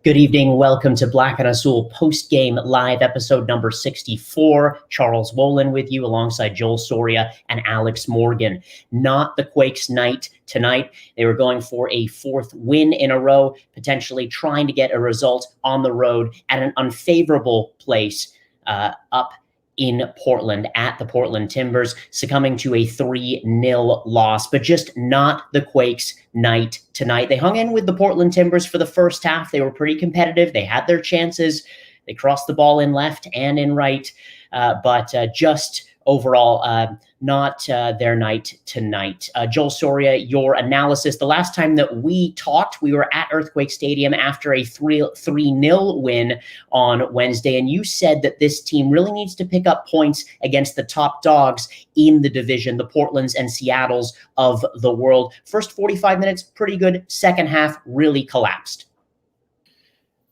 Good evening. Welcome to Black and Azul Postgame Live, episode number 64. Charles Wollin with you alongside Joel Soria and Alex Morgan. Not the Quakes' night tonight. They were going for a fourth win in a row, potentially trying to get a result on the road at an unfavorable place up in Portland at the Portland Timbers, succumbing to a 3-0 loss, but just not the Quakes' night tonight. They hung in with the Portland Timbers for the first half. They were pretty competitive. They had their chances. They crossed the ball in left and in right, but just overall not their night tonight. Joel Soria, your analysis. The last time that we talked, we were at Earthquake Stadium after a 3-0 win on Wednesday, and you said that this team really needs to pick up points against the top dogs in the division, the Portlands and Seattles of the world. First 45 minutes, pretty good. Second half, really collapsed.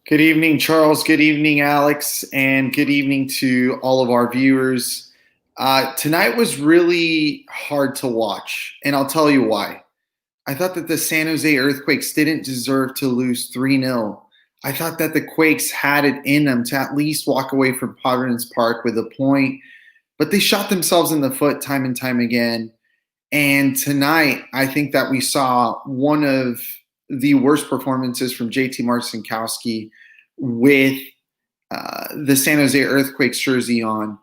Good evening, Charles. Good evening, Alex. And good evening to all of our viewers. Tonight was really hard to watch, and I'll tell you why. I thought that the San Jose Earthquakes didn't deserve to lose 3-0. I thought that the Quakes had it in them to at least walk away from Providence Park with a point, but they shot themselves in the foot time and time again. And tonight, I think that we saw one of the worst performances from JT Marcinkowski with the San Jose Earthquakes jersey on.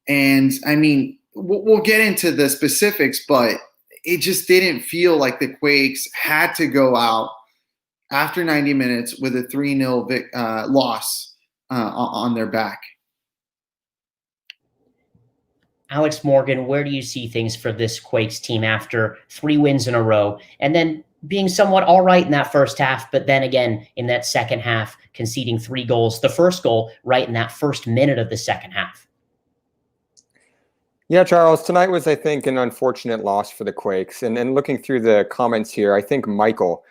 And I mean, we'll get into the specifics, but it just didn't feel like the Quakes had to go out after 90 minutes with a 3-0 loss on their back. Alex Morgan, where do you see things for this Quakes team after 3 wins in a row and then being somewhat all right in that first half, but then again in that second half conceding 3 goals, the first goal right in that first minute of the second half? Yeah, Charles, tonight was, I think, an unfortunate loss for the Quakes. And looking through the comments here, I think Michael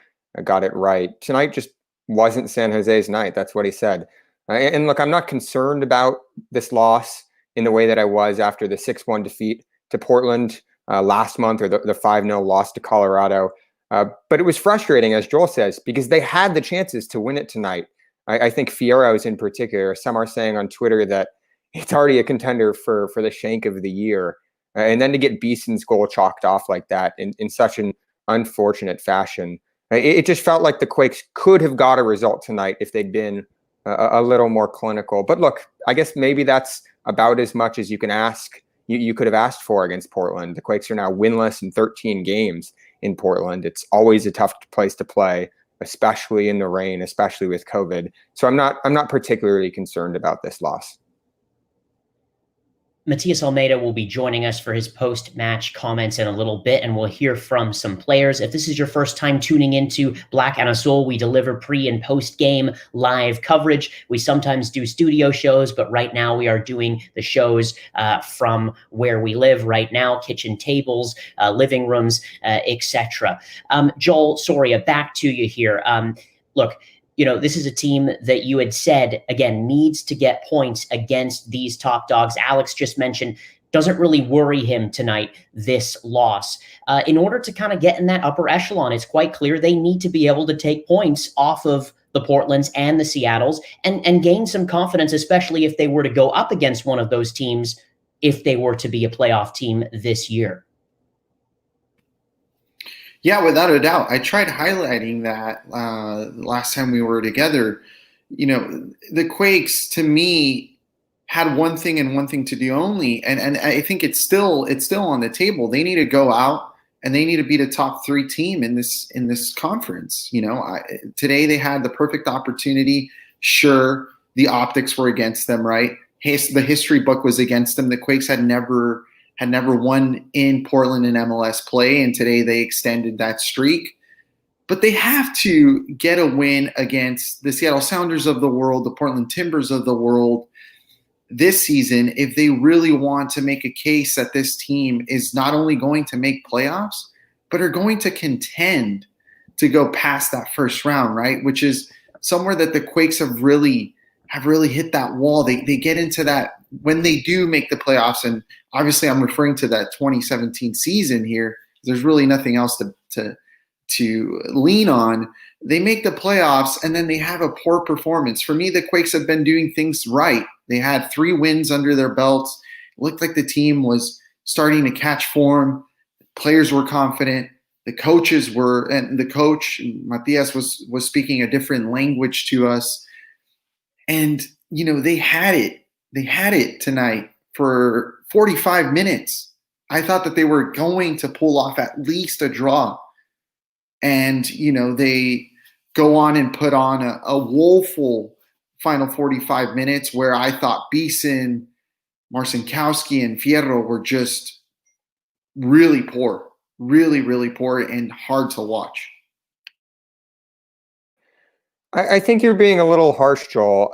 got it right. Tonight just wasn't San Jose's night. That's what he said. And look, I'm not concerned about this loss in the way that I was after the 6-1 defeat to Portland last month, or the 5-0 loss to Colorado. But it was frustrating, as Joel says, because they had the chances to win it tonight. I think Fiero's in particular. Some are saying on Twitter that it's already a contender for the shank of the year. And then to get Beeson's goal chalked off like that in such an unfortunate fashion, it just felt like the Quakes could have got a result tonight if they'd been a little more clinical. But look, I guess maybe that's about as much as you can ask. You could have asked for against Portland. The Quakes are now winless in 13 games in Portland. It's always a tough place to play, especially in the rain, especially with COVID. So I'm not particularly concerned about this loss. Matias Almeyda will be joining us for his post-match comments in a little bit, and we'll hear from some players. If this is your first time tuning into Black and Azul, we deliver pre- and post-game live coverage. We sometimes do studio shows, but right now we are doing the shows from where we live right now, kitchen tables, living rooms, etc. Joel Soria, back to you here. Look, you know, this is a team that you had said, again, needs to get points against these top dogs. Alex just mentioned, doesn't really worry him tonight, this loss. In order to kind of get in that upper echelon, it's quite clear they need to be able to take points off of the Portlands and the Seattles and gain some confidence, especially if they were to go up against one of those teams, if they were to be a playoff team this year. Yeah, without a doubt. I tried highlighting that last time we were together. You know, the Quakes, to me, had one thing and one thing to do only, and I think it's still on the table. They need to go out and they need to beat a top 3 team in this conference. You know, today they had the perfect opportunity. Sure, the optics were against them, right? The history book was against them. The Quakes had never won in Portland in MLS play, and today they extended that streak. But they have to get a win against the Seattle Sounders of the world, the Portland Timbers of the world this season if they really want to make a case that this team is not only going to make playoffs, but are going to contend to go past that first round, right? Which is somewhere that the Quakes have really hit that wall. They get into that when they do make the playoffs, and obviously I'm referring to that 2017 season here. There's really nothing else to to lean on. They make the playoffs, and then they have a poor performance. For me, the Quakes have been doing things right. They had 3 wins under their belts. It looked like the team was starting to catch form. Players were confident. The coaches were, and the coach, Matias, was speaking a different language to us. And, they had it. They had it tonight for 45 minutes. I thought that they were going to pull off at least a draw. And, they go on and put on a woeful final 45 minutes where I thought Beeson, Marcinkowski, and Fierro were just really poor, really, really poor and hard to watch. I think you're being a little harsh, Joel.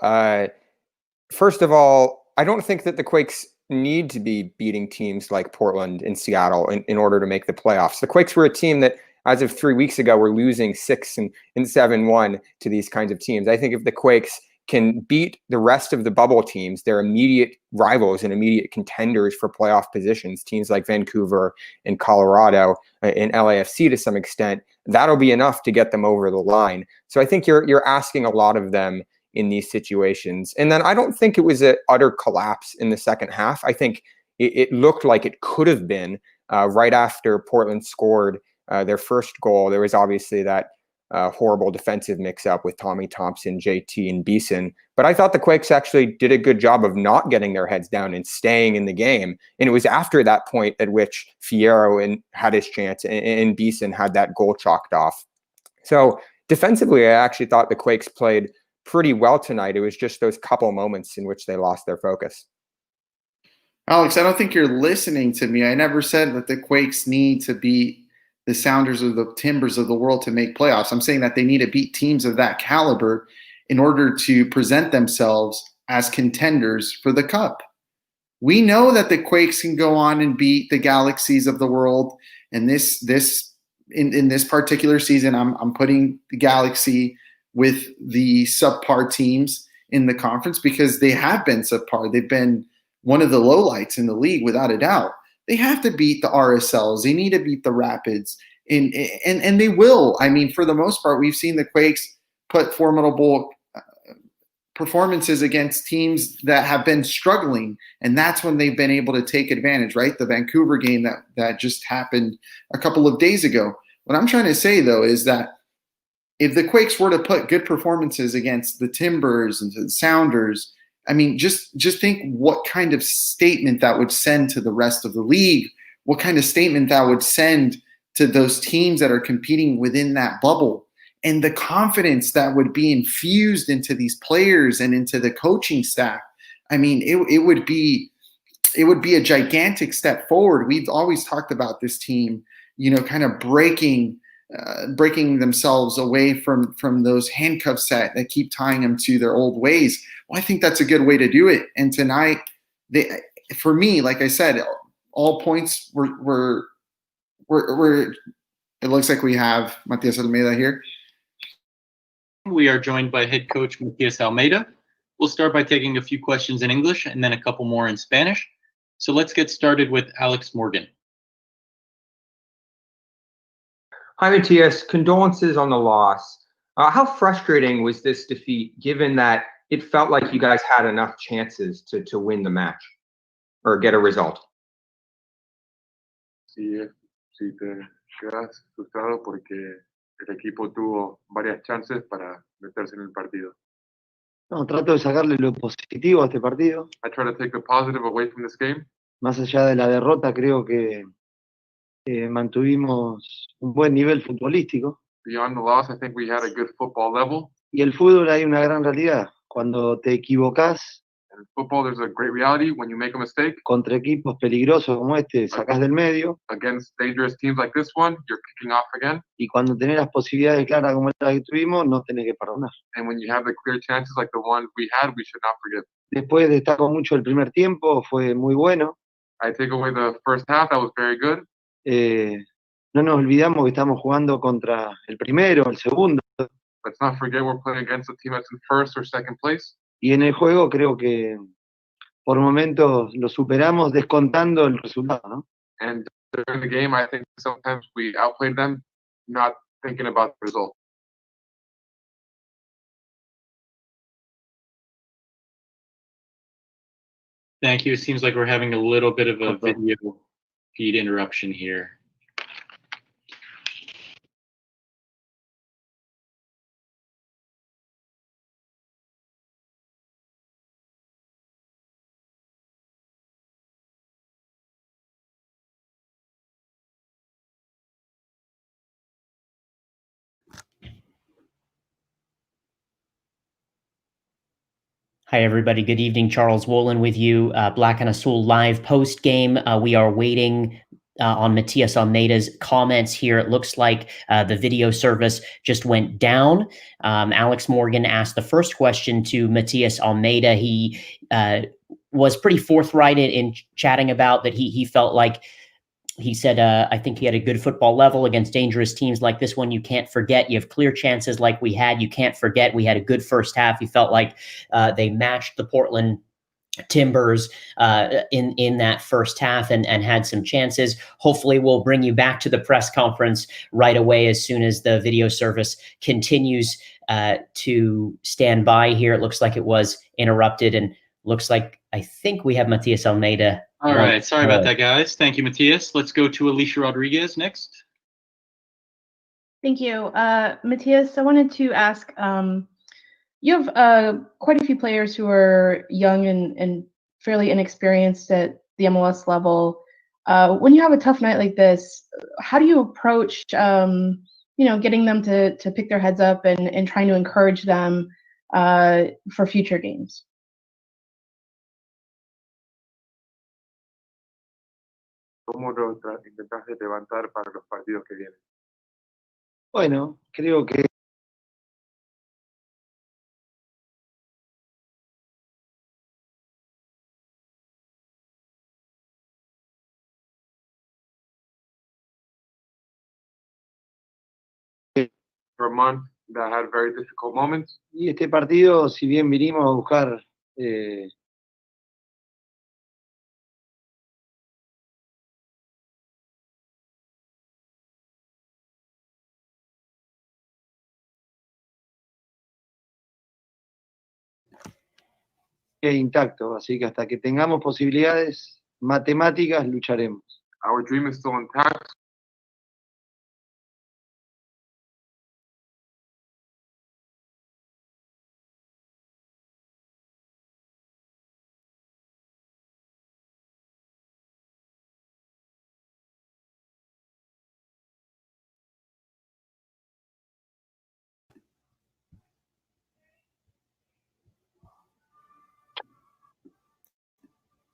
First of all, I don't think that the Quakes need to be beating teams like Portland and Seattle in order to make the playoffs. The Quakes were a team that, as of 3 weeks ago, were losing 6 and 7-1 to these kinds of teams. I think if the Quakes can beat the rest of the bubble teams, their immediate rivals and immediate contenders for playoff positions, teams like Vancouver and Colorado and LAFC to some extent, that'll be enough to get them over the line. So I think you're asking a lot of them in these situations. And then I don't think it was an utter collapse in the second half. I think it looked like it could have been right after Portland scored their first goal. There was obviously that horrible defensive mix-up with Tommy Thompson, JT, and Beeson. But I thought the Quakes actually did a good job of not getting their heads down and staying in the game. And it was after that point at which Fierro had his chance and Beeson had that goal chalked off. So defensively, I actually thought the Quakes played pretty well tonight. It was just those couple moments in which they lost their focus. Alex, I don't think you're listening to me. I never said that the Quakes need to beat the Sounders or the Timbers of the world to make playoffs. I'm saying that they need to beat teams of that caliber in order to present themselves as contenders for the Cup. We know that the Quakes can go on and beat the Galaxies of the world. And in this particular season, I'm putting the Galaxy with the subpar teams in the conference because they have been subpar. They've been one of the lowlights in the league without a doubt. They have to beat the RSLs. They need to beat the Rapids. And they will. I mean, for the most part, we've seen the Quakes put formidable performances against teams that have been struggling. And that's when they've been able to take advantage, right? The Vancouver game that just happened a couple of days ago. What I'm trying to say, though, is that if the Quakes were to put good performances against the Timbers and the Sounders, I mean, just think what kind of statement that would send to the rest of the league, what kind of statement that would send to those teams that are competing within that bubble, and the confidence that would be infused into these players and into the coaching staff. I mean, it would be a gigantic step forward. We've always talked about this team, kind of breaking themselves away from those handcuffs that keep tying them to their old ways. Well, I think that's a good way to do it. And tonight, for me, like I said, all points were. It looks like we have Matias Almeyda here. We are joined by head coach Matias Almeyda. We'll start by taking a few questions in English and then a couple more in Spanish. So let's get started with Alex Morgan. Hi, Matias. Condolences on the loss. How frustrating was this defeat, given that it felt like you guys had enough chances to win the match or get a result? Sí, te quedas frustrado porque el equipo tuvo varias chances para meterse en el partido. No, trato de sacarle lo positivo a este partido. I try to take the positive away from this game. Más allá de la derrota, creo que mantuvimos un buen nivel futbolístico. Beyond the loss, I think we had a good football level. Y el fútbol hay una gran realidad. Cuando te equivocás In football, there's a great reality when you make a mistake. contra equipos peligrosos como este, sacás del medio. Against dangerous teams like this one, you're kicking off again. Y cuando tenés las posibilidades claras como las que tuvimos, no tenés que perdonar. And when you have the clear chances like the ones we had, we should not forget. Después destaco mucho el primer tiempo, fue muy bueno. I take away the first half, that was very good. No nos olvidamos que estamos jugando contra el primero, el segundo. Let's not forget we're playing against a team that's in first or second place. Y en el juego creo que por momentos lo superamos descontando el resultado, ¿no? And during the game, I think sometimes we outplayed them, not thinking about the result. Thank you. It seems like we're having a little bit of a video feed interruption here. Hi, everybody. Good evening. Charles Wollin with you. Black and Azul live post game. We are waiting on Matias Almeyda's comments here. It looks like the video service just went down. Alex Morgan asked the first question to Matias Almeyda. He was pretty forthright in chatting about that he felt like, he said, I think he had a good football level against dangerous teams like this one. You can't forget. You have clear chances like we had. You can't forget. We had a good first half. He felt like they matched the Portland Timbers in that first half and had some chances. Hopefully we'll bring you back to the press conference right away as soon as the video service continues to stand by here. It looks like it was interrupted and looks like I think we have Matias Almeyda. All right. Sorry about that, guys. Thank you, Matias. Let's go to Alicia Rodriguez next. Thank you. Matias, I wanted to ask, you have quite a few players who are young and fairly inexperienced at the MLS level. When you have a tough night like this, how do you approach, getting them to pick their heads up and trying to encourage them for future games? ¿Cómo lo intentás de levantar para los partidos que vienen? Bueno, creo que For a month that had very difficult moments. y este partido, si bien vinimos a buscar intacto, así que hasta que tengamos posibilidades matemáticas lucharemos. Our dream is still intact.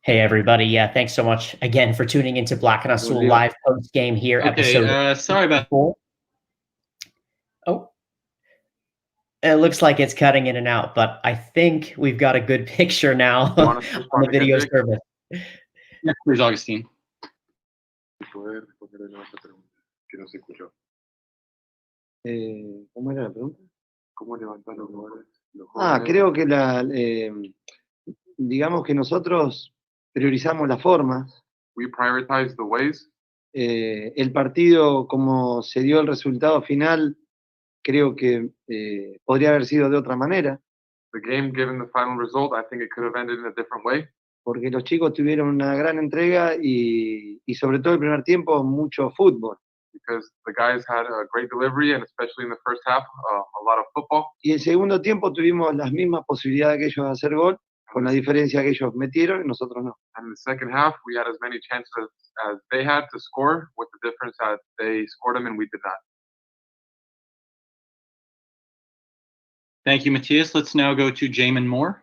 Hey, everybody. Yeah, thanks so much again for tuning into Black and Azul live post game here. Okay, sorry about that. Oh, it looks like it's cutting in and out, but I think we've got a good picture now on the video service. Yes, please, Augustine. ¿Cómo era la pregunta? ¿Cómo levantar los jugadores? Creo que digamos que nosotros priorizamos las formas. We prioritize the ways. El partido, como se dio el resultado final, creo que podría haber sido de otra manera. The game, given the final result, I think it could have ended in a different way. Porque los chicos tuvieron una gran entrega y sobre todo el primer tiempo mucho fútbol. Because the guys had a great delivery and especially in the first half, a lot of football. Y el segundo tiempo tuvimos las mismas posibilidades que ellos de hacer gol, con la diferencia que ellos metieron y nosotros no. And in the second half, we had as many chances as they had to score, with the difference that they scored them and we did not. Thank you, Matias. Let's now go to Jamon Moore.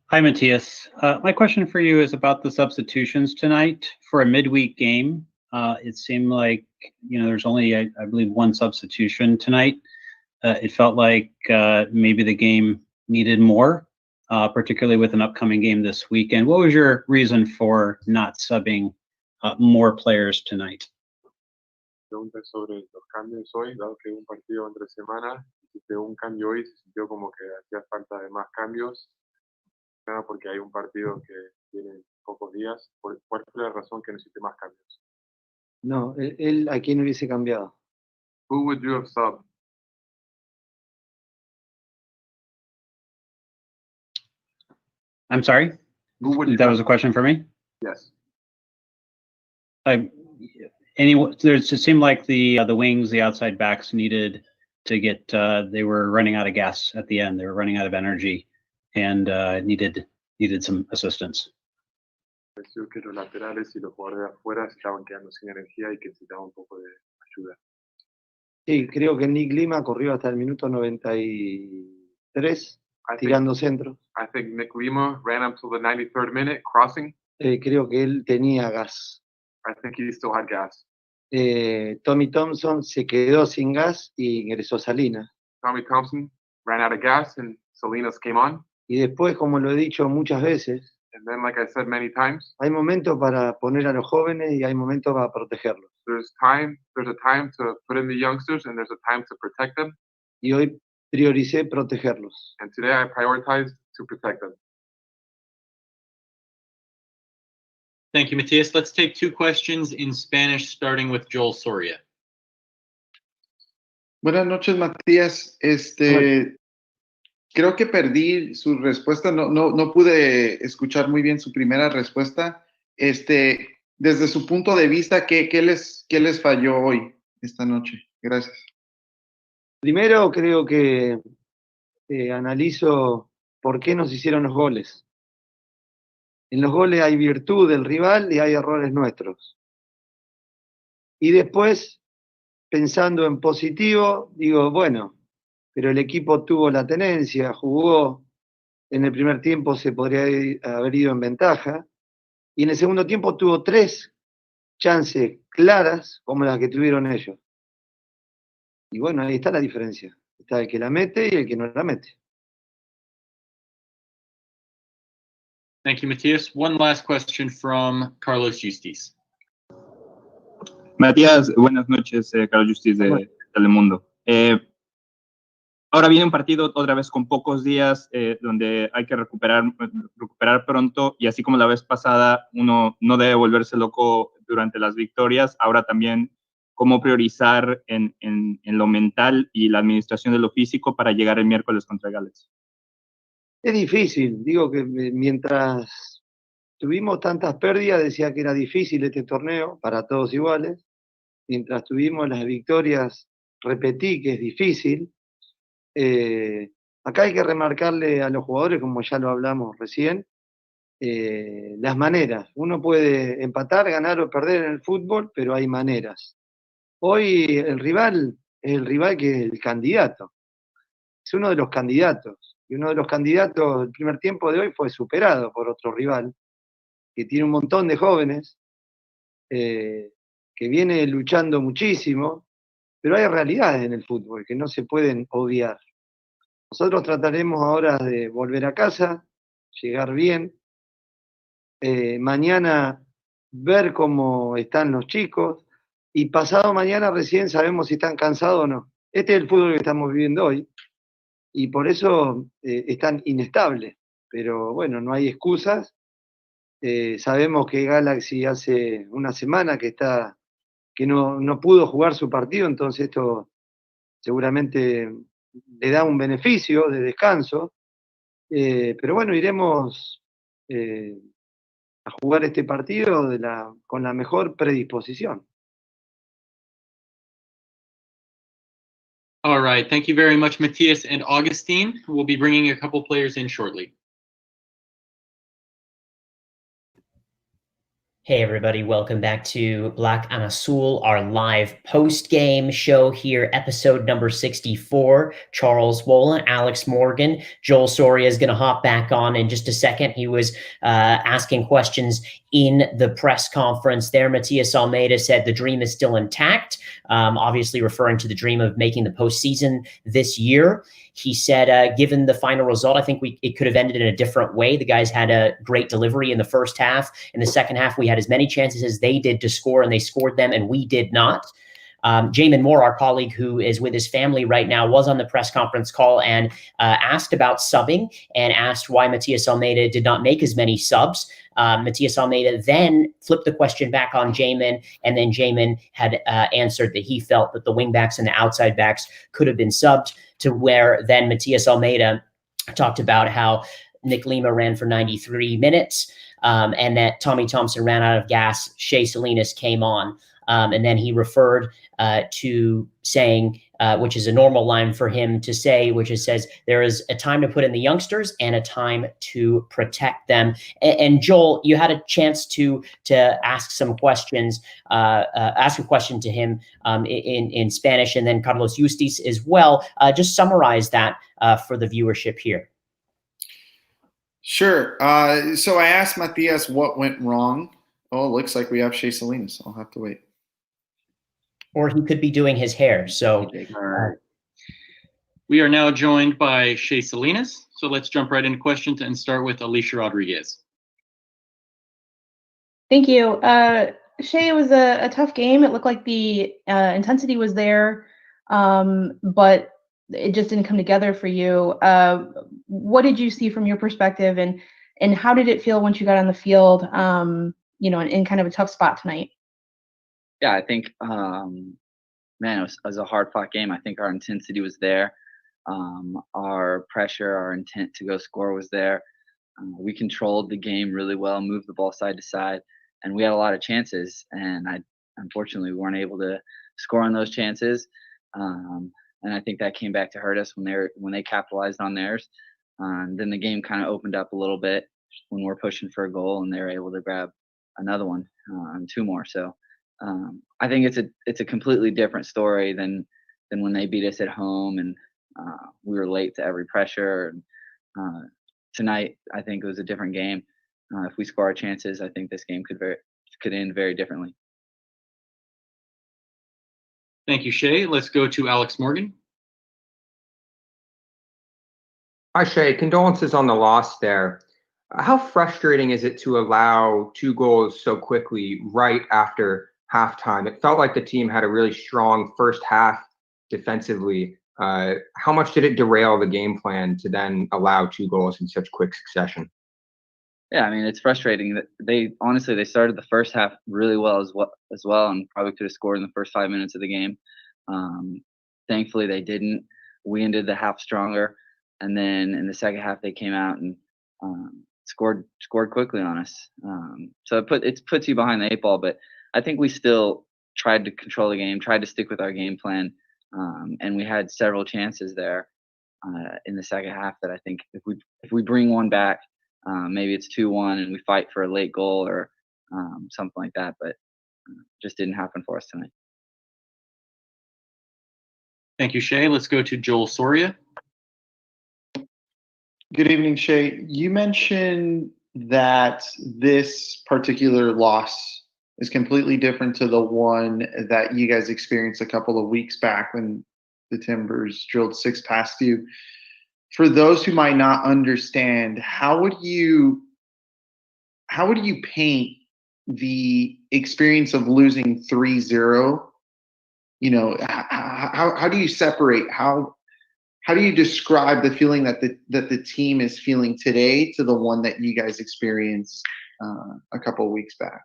Hi, Matias. My question for you is about the substitutions tonight for a midweek game. It seemed like, there's only, I believe, one substitution tonight. It felt like maybe the game needed more, particularly with an upcoming game this weekend. What was your reason for not subbing more players tonight? Pregunta sobre los cambios hoy, dado que hubo un partido entre semana, hiciste un cambio hoy, se sintió como que hacía falta de más cambios, nada porque hay un partido que tiene pocos días. ¿Cuál fue la razón que necesite más cambios? No, él a quién hubiese cambiado. Who would you have subbed? I'm sorry. Who would you That was have? a question for me. Yes. It seemed like the wings, the outside backs needed to get. They were running out of gas at the end. They were running out of energy, and needed some assistance. Pareció que los laterales y los jugadores de afuera se estaban quedando sin energía y que necesitaban un poco de ayuda. Sí, creo que Nick Lima corrió hasta el minuto 93 tirando centros. I think Nick Lima ran up to the 93rd minute crossing. Creo que él tenía gas. I think he still had gas. Tommy Thompson se quedó sin gas y ingresó Salinas. Tommy Thompson ran out of gas and Salinas came on. Y después, como lo he dicho muchas veces, And then, like I said many times, hay momentos para poner a los jóvenes y hay momentos para protegerlos. there's a time to put in the youngsters and there's a time to protect them. Y hoy prioricé protegerlos. And today I prioritized to protect them. Thank you, Matias. Let's take 2 questions in Spanish, starting with Joel Soria. Buenas noches, Matías. Creo que perdí su respuesta. No pude escuchar muy bien su primera respuesta. Desde su punto de vista, ¿qué les falló hoy, esta noche? Gracias. Primero, creo que analizo por qué nos hicieron los goles. En los goles hay virtud del rival y hay errores nuestros. Y después, pensando en positivo, digo, bueno, pero el equipo tuvo la tenencia, jugó, en el primer tiempo se podría haber ido en ventaja, y en el segundo tiempo tuvo 3 chances claras como las que tuvieron ellos. Y bueno, ahí está la diferencia. Está el que la mete y el que no la mete. Thank you, Matias. One last question from Carlos Justiz. Matías, buenas noches, Carlos Justiz de Telemundo. Ahora viene un partido otra vez con pocos días donde hay que recuperar pronto, y así como la vez pasada uno no debe volverse loco durante las victorias, ahora también cómo priorizar en lo mental y la administración de lo físico para llegar el miércoles contra Gales. Es difícil, digo que mientras tuvimos tantas pérdidas decía que era difícil este torneo para todos iguales, mientras tuvimos las victorias repetí que es difícil. Acá hay que remarcarle a los jugadores, como ya lo hablamos recién, las maneras. Uno puede empatar, ganar o perder en el fútbol, pero hay maneras. Hoy el rival es el rival que es el candidato. Es uno de los candidatos. Y uno de los candidatos del primer tiempo de hoy fue superado por otro rival, que tiene un montón de jóvenes, que viene luchando muchísimo, pero hay realidades en el fútbol que no se pueden obviar. Nosotros trataremos ahora de volver a casa, llegar bien, mañana ver cómo están los chicos, y pasado mañana recién sabemos si están cansados o no. Este es el fútbol que estamos viviendo hoy, y por eso es tan inestable. Pero bueno, no hay excusas. Sabemos que Galaxy hace una semana que no pudo jugar su partido, entonces esto seguramente le da un beneficio de descanso. Pero bueno, iremos a jugar este partido con la mejor predisposición. All right. Thank you very much, Matias and Augustine. We'll be bringing a couple players in shortly. Hey everybody, welcome back to Black and Azul, our live post-game show here, episode number 64. Charles Wollin, Alex Morgan, Joel Soria is going to hop back on in just a second. He was asking questions in the press conference there. Matias Almeyda said the dream is still intact, obviously referring to the dream of making the postseason this year. He said, given the final result, I think it could have ended in a different way. The guys had a great delivery in the first half. In the second half, we had as many chances as they did to score, and they scored them, and we did not. Jamon Moore, our colleague who is with his family right now, was on the press conference call and asked about subbing and asked why Matias Almeyda did not make as many subs. Matias Almeyda then flipped the question back on Jamon, and then Jamon had answered that he felt that the wingbacks and the outside backs could have been subbed, to where then Matias Almeyda talked about how Nick Lima ran for 93 minutes, and that Tommy Thompson ran out of gas. Shea Salinas came on. And then he referred to saying, which is a normal line for him to say, which is says, there is a time to put in the youngsters and a time to protect them. And Joel, you had a chance to ask some questions, ask a question to him in Spanish, and then Carlos Justiz as well. Just summarize that for the viewership here. Sure. So I asked Matias what went wrong. Oh, it looks like we have Shea Salinas. I'll have to wait. Or he could be doing his hair. So we are now joined by Shea Salinas. So let's jump right into questions and start with Alicia Rodriguez. Thank you. Shea, it was a tough game. It looked like the intensity was there, but it just didn't come together for you. What did you see from your perspective, and how did it feel once you got on the field, in kind of a tough spot tonight? Yeah, I think, it was a hard-fought game. I think our intensity was there. Our pressure, our intent to go score was there. We controlled the game really well, moved the ball side to side, and we had a lot of chances. And unfortunately, we weren't able to score on those chances. And I think that came back to hurt us when they capitalized on theirs. Then the game kind of opened up a little bit when we're pushing for a goal, and they were able to grab another one and two more. So I think it's a completely different story than when they beat us at home and we were late to every pressure. And tonight, I think it was a different game. If we score our chances, I think this game could end very differently. Thank you, Shea. Let's go to Alex Morgan. Hi, Shea. Condolences on the loss there. How frustrating is it to allow 2 goals so quickly right after halftime? It felt like the team had a really strong first half defensively. How much did it derail the game plan to then allow 2 goals in such quick succession? Yeah, I mean, it's frustrating that they started the first half really well as well, and probably could have scored in the first 5 minutes of the game. Thankfully, they didn't. We ended the half stronger, and then in the second half, they came out and scored quickly on us. So it puts you behind the 8 ball, but I think we still tried to control the game, tried to stick with our game plan, and we had several chances there in the second half that I think if we bring one back, maybe it's 2-1 and we fight for a late goal or something like that, but just didn't happen for us tonight. Thank you, Shea. Let's go to Joel Soria. Good evening, Shea. You mentioned that this particular loss is completely different to the one that you guys experienced a couple of weeks back when the Timbers drilled 6 past you. For those who might not understand, how would you paint the experience of losing 3-0? How do you separate? How do you describe the feeling that the team is feeling today to the one that you guys experienced a couple of weeks back?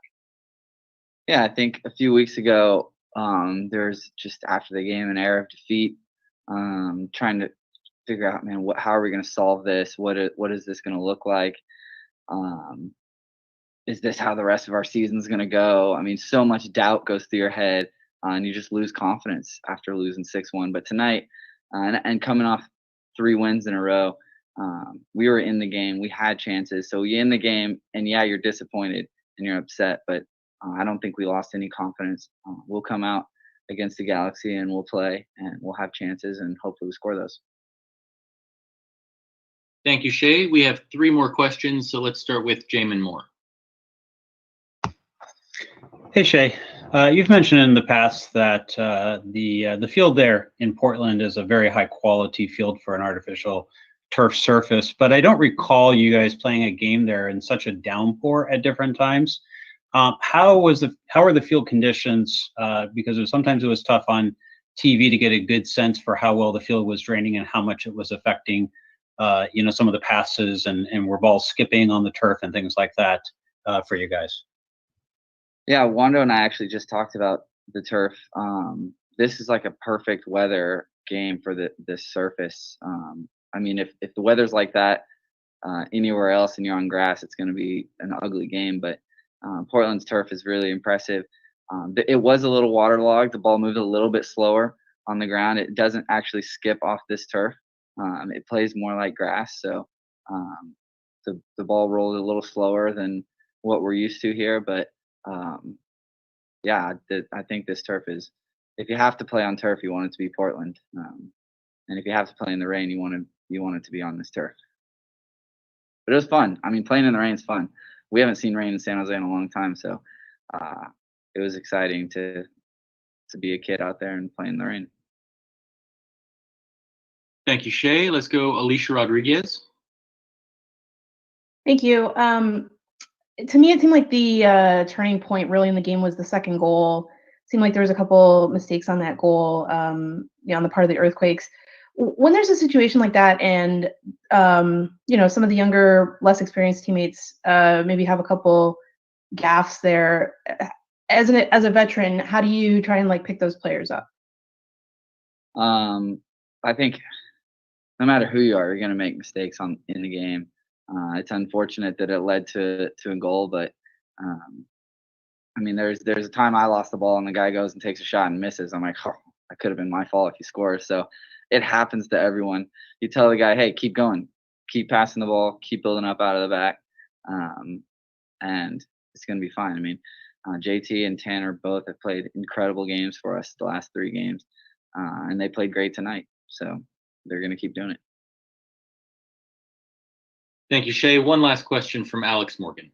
Yeah, I think a few weeks ago, there's just after the game an air of defeat, trying to figure out, man, how are we going to solve this? What is this going to look like? Is this how the rest of our season is going to go? I mean, so much doubt goes through your head, and you just lose confidence after losing 6-1. But tonight, and coming off 3 wins in a row, we were in the game. We had chances. So you're in the game, and yeah, you're disappointed and you're upset, but I don't think we lost any confidence. We'll come out against the Galaxy and we'll play and we'll have chances and hopefully we score those. Thank you, Shea. We have 3 more questions, so let's start with Jamon Moore. Hey, Shea. You've mentioned in the past that the field there in Portland is a very high quality field for an artificial turf surface, but I don't recall you guys playing a game there in such a downpour at different times. How are the field conditions? Because sometimes it was tough on TV to get a good sense for how well the field was draining and how much it was affecting, some of the passes and were balls skipping on the turf and things like that. for you guys. Yeah, Wando and I actually just talked about the turf. This is like a perfect weather game for this surface. I mean, if the weather's like that anywhere else and you're on grass, it's going to be an ugly game. But Portland's turf is really impressive. It was a little waterlogged. The ball moved a little bit slower on the ground. It doesn't actually skip off this turf. It plays more like grass, so the ball rolled a little slower than what we're used to here. But yeah, I think this turf is. If you have to play on turf, you want it to be Portland, and if you have to play in the rain, you want it to be on this turf. But it was fun. I mean, playing in the rain is fun. We haven't seen rain in San Jose in a long time, so it was exciting to be a kid out there and play in the rain. Thank you, Shea. Let's go Alicia Rodriguez. Thank you. To me, it seemed like the turning point really in the game was the second goal. It seemed like there was a couple mistakes on that goal, on the part of the Earthquakes. When there's a situation like that and, some of the younger, less experienced teammates maybe have a couple gaffes there, as a veteran, how do you try and pick those players up? I think no matter who you are, you're going to make mistakes in the game. It's unfortunate that it led to a goal, but I mean, there's a time I lost the ball and the guy goes and takes a shot and misses. I'm like, oh, that could have been my fault if he scores. So it happens to everyone. You tell the guy, hey, keep going, keep passing the ball, keep building up out of the back, and it's going to be fine. I mean, JT and Tanner both have played incredible games for us the last 3 games, and they played great tonight. So they're going to keep doing it. Thank you, Shea. One last question from Alex Morgan.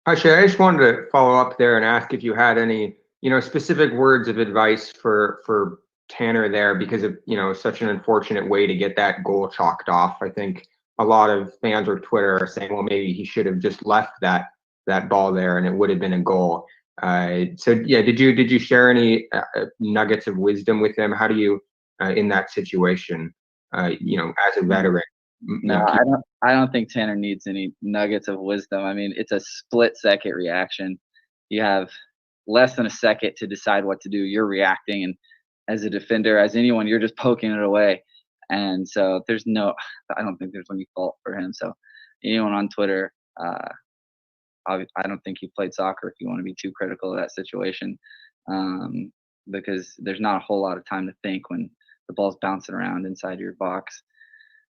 Hi, Shea. I just wanted to follow up there and ask if you had any, specific words of advice for Tanner there, because of, such an unfortunate way to get that goal chalked off. I think a lot of fans or Twitter are saying, well, maybe he should have just left that ball there and it would have been a goal. So yeah, did you share any nuggets of wisdom with him? How do you, in that situation, as a veteran? No, I don't think Tanner needs any nuggets of wisdom. I mean, it's a split-second reaction. You have less than a second to decide what to do. You're reacting, and as a defender, as anyone, you're just poking it away. And so I don't think there's any fault for him. So anyone on Twitter, I don't think he played soccer if you want to be too critical of that situation, because there's not a whole lot of time to think when the ball's bouncing around inside your box.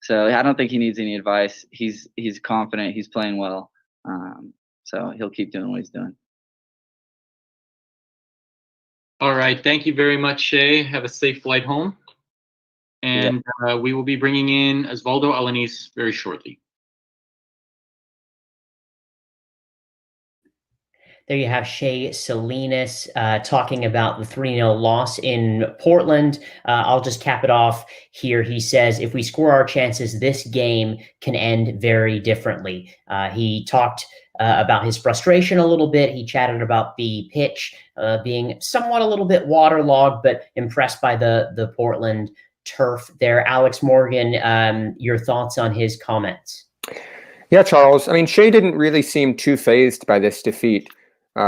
So I don't think he needs any advice. He's confident. He's playing well. So he'll keep doing what he's doing. All right. Thank you very much, Shea. Have a safe flight home. And we will be bringing in Oswaldo Alanís very shortly. There you have Shea Salinas talking about the 3-0 loss in Portland. I'll just cap it off here. He says, if we score our chances, this game can end very differently. He talked about his frustration a little bit. He chatted about the pitch being somewhat a little bit waterlogged, but impressed by the Portland turf there. Alex Morgan, your thoughts on his comments? Yeah, Charles. I mean, Shea didn't really seem too fazed by this defeat.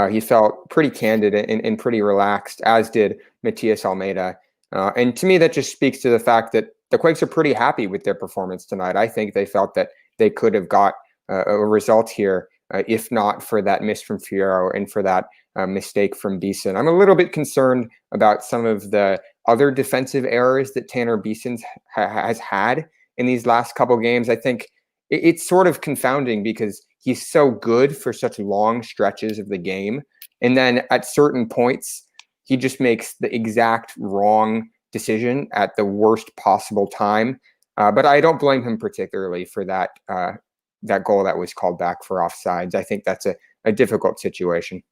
He felt pretty candid and pretty relaxed, as did Matias Almeyda. And to me, that just speaks to the fact that the Quakes are pretty happy with their performance tonight. I think they felt that they could have got a result here, if not for that miss from Fierro and for that mistake from Beeson. I'm a little bit concerned about some of the other defensive errors that Tanner Beeson has had in these last couple games. I think it's sort of confounding because he's so good for such long stretches of the game. And then at certain points, he just makes the exact wrong decision at the worst possible time. But I don't blame him particularly for that goal that was called back for offsides. I think that's a difficult situation.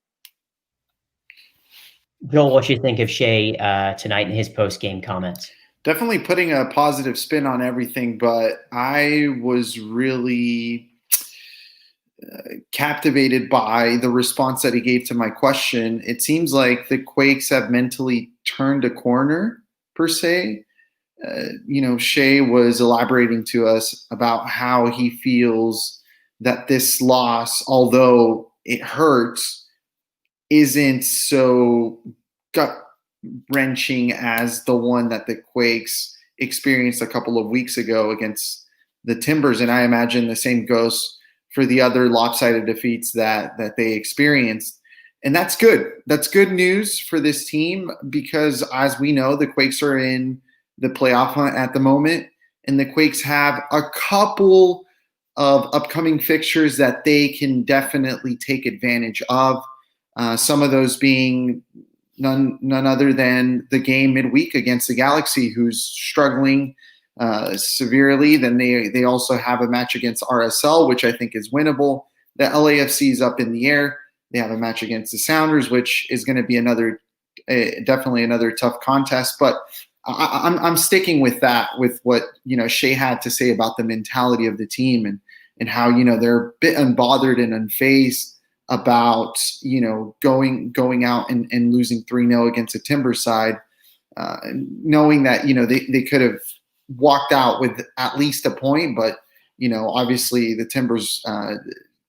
Joel, what do you think of Shea tonight in his post-game comments? Definitely putting a positive spin on everything, but I was really captivated by the response that he gave to my question. It seems like the Quakes have mentally turned a corner, per se. Shea was elaborating to us about how he feels that this loss, although it hurts, isn't so gut-wrenching as the one that the Quakes experienced a couple of weeks ago against the Timbers. And I imagine the same goes for the other lopsided defeats that they experienced. And that's good. That's good news for this team because, as we know, the Quakes are in the playoff hunt at the moment, and the Quakes have a couple of upcoming fixtures that they can definitely take advantage of. Some of those being none other than the game midweek against the Galaxy, who's struggling severely. Then they also have a match against RSL, which I think is winnable. The LAFC is up in the air. They have a match against the Sounders, which is going to be definitely another tough contest. But I'm sticking with that, with what Shea had to say about the mentality of the team and how they're a bit unbothered and unfazed about going out and losing 3-0 against a Timbers side, knowing that they could have walked out with at least a point, but obviously the Timbers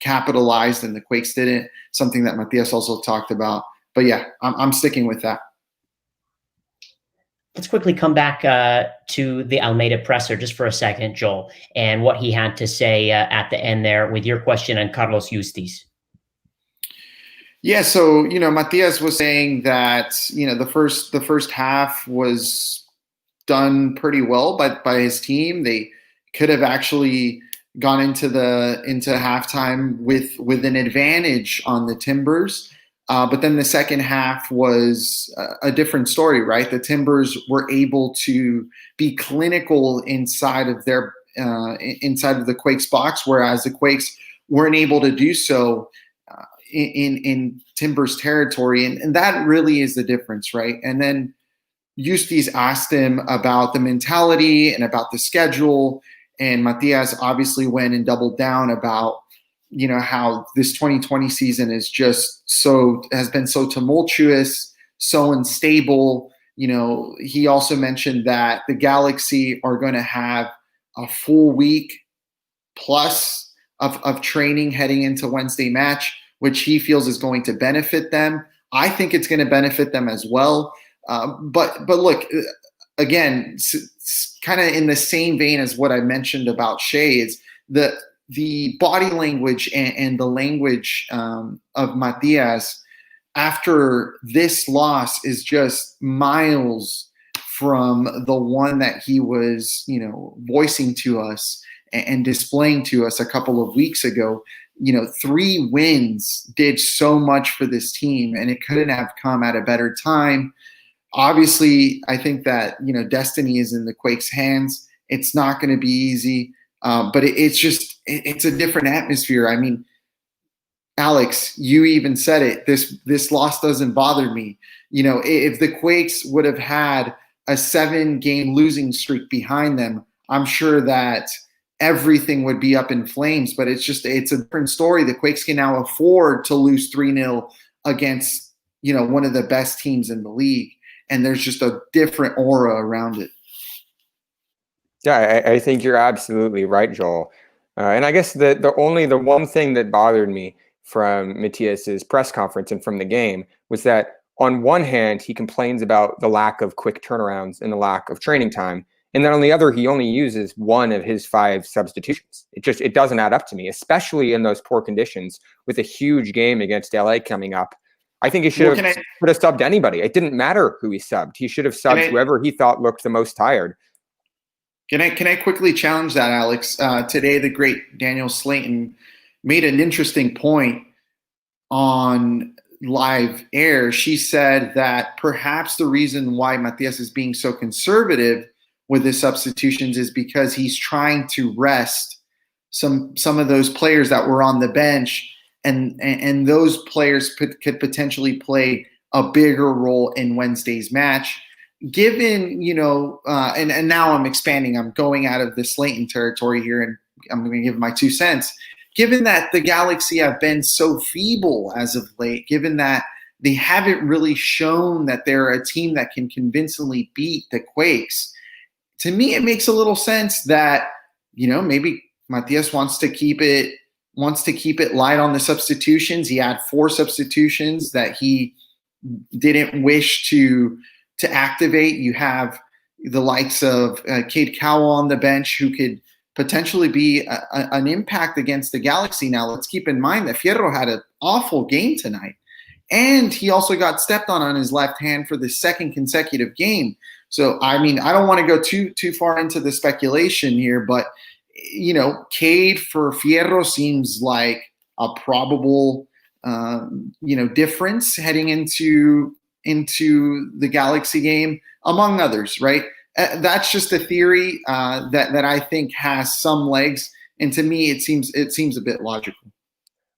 capitalized and the Quakes didn't. Something that Matias also talked about. But yeah, I'm sticking with that. Let's quickly come back to the Almeida presser just for a second, Joel, and what he had to say at the end there with your question on Carlos Justiz. Yeah, so Matias was saying that the first half was done pretty well by his team. They could have actually gone into halftime with an advantage on the Timbers. But then the second half was a different story, right? The Timbers were able to be clinical inside of the Quakes box, whereas the Quakes weren't able to do so in Timbers territory. And that really is the difference, right? And then Justiz asked him about the mentality and about the schedule. And Matias obviously went and doubled down about how this 2020 season has been so tumultuous, so unstable. He also mentioned that the Galaxy are going to have a full week plus of training heading into Wednesday match, which he feels is going to benefit them. I think it's going to benefit them as well. But look, again, kind of in the same vein as what I mentioned about Shea, is the body language and the language of Matias after this loss is just miles from the one that he was, voicing to us and displaying to us a couple of weeks ago. 3 wins did so much for this team, and it couldn't have come at a better time. Obviously, I think that, destiny is in the Quakes' hands. It's not going to be easy, but it's a different atmosphere. I mean, Alex, you even said it. This loss doesn't bother me. If the Quakes would have had a 7-game losing streak behind them, I'm sure that everything would be up in flames. But it's a different story. The Quakes can now afford to lose 3-0 against one of the best teams in the league, and there's just a different aura around it. Yeah, I think you're absolutely right, Joel. And I guess the one thing that bothered me from Matias's press conference and from the game was that on one hand, he complains about the lack of quick turnarounds and the lack of training time. And then on the other, he only uses 1 of his 5 substitutions. It doesn't add up to me, especially in those poor conditions with a huge game against LA coming up. I think he should have subbed anybody. It didn't matter who he subbed. He should have subbed whoever he thought looked the most tired. Can I quickly challenge that, Alex? Today, the great Daniel Slayton made an interesting point on live air. She said that perhaps the reason why Matias is being so conservative with his substitutions is because he's trying to rest some of those players that were on the bench, and those players could potentially play a bigger role in Wednesday's match. Given, and now I'm expanding, I'm going out of the Slayton territory here, and I'm going to give my 2 cents. Given that the Galaxy have been so feeble as of late, given that they haven't really shown that they're a team that can convincingly beat the Quakes, to me it makes a little sense that, maybe Matias wants to keep it, wants to keep it light on the substitutions. He had 4 substitutions that he didn't wish to activate. You have the likes of Cade Cowell on the bench, who could potentially be an impact against the Galaxy. Now, let's keep in mind that Fierro had an awful game tonight, and he also got stepped on his left hand for the 2nd consecutive game. So, I mean, I don't want to go too far into the speculation here, but Cade for Fierro seems like a probable difference heading into the Galaxy game, among others, right? That's just a theory that I think has some legs, and to me, it seems a bit logical.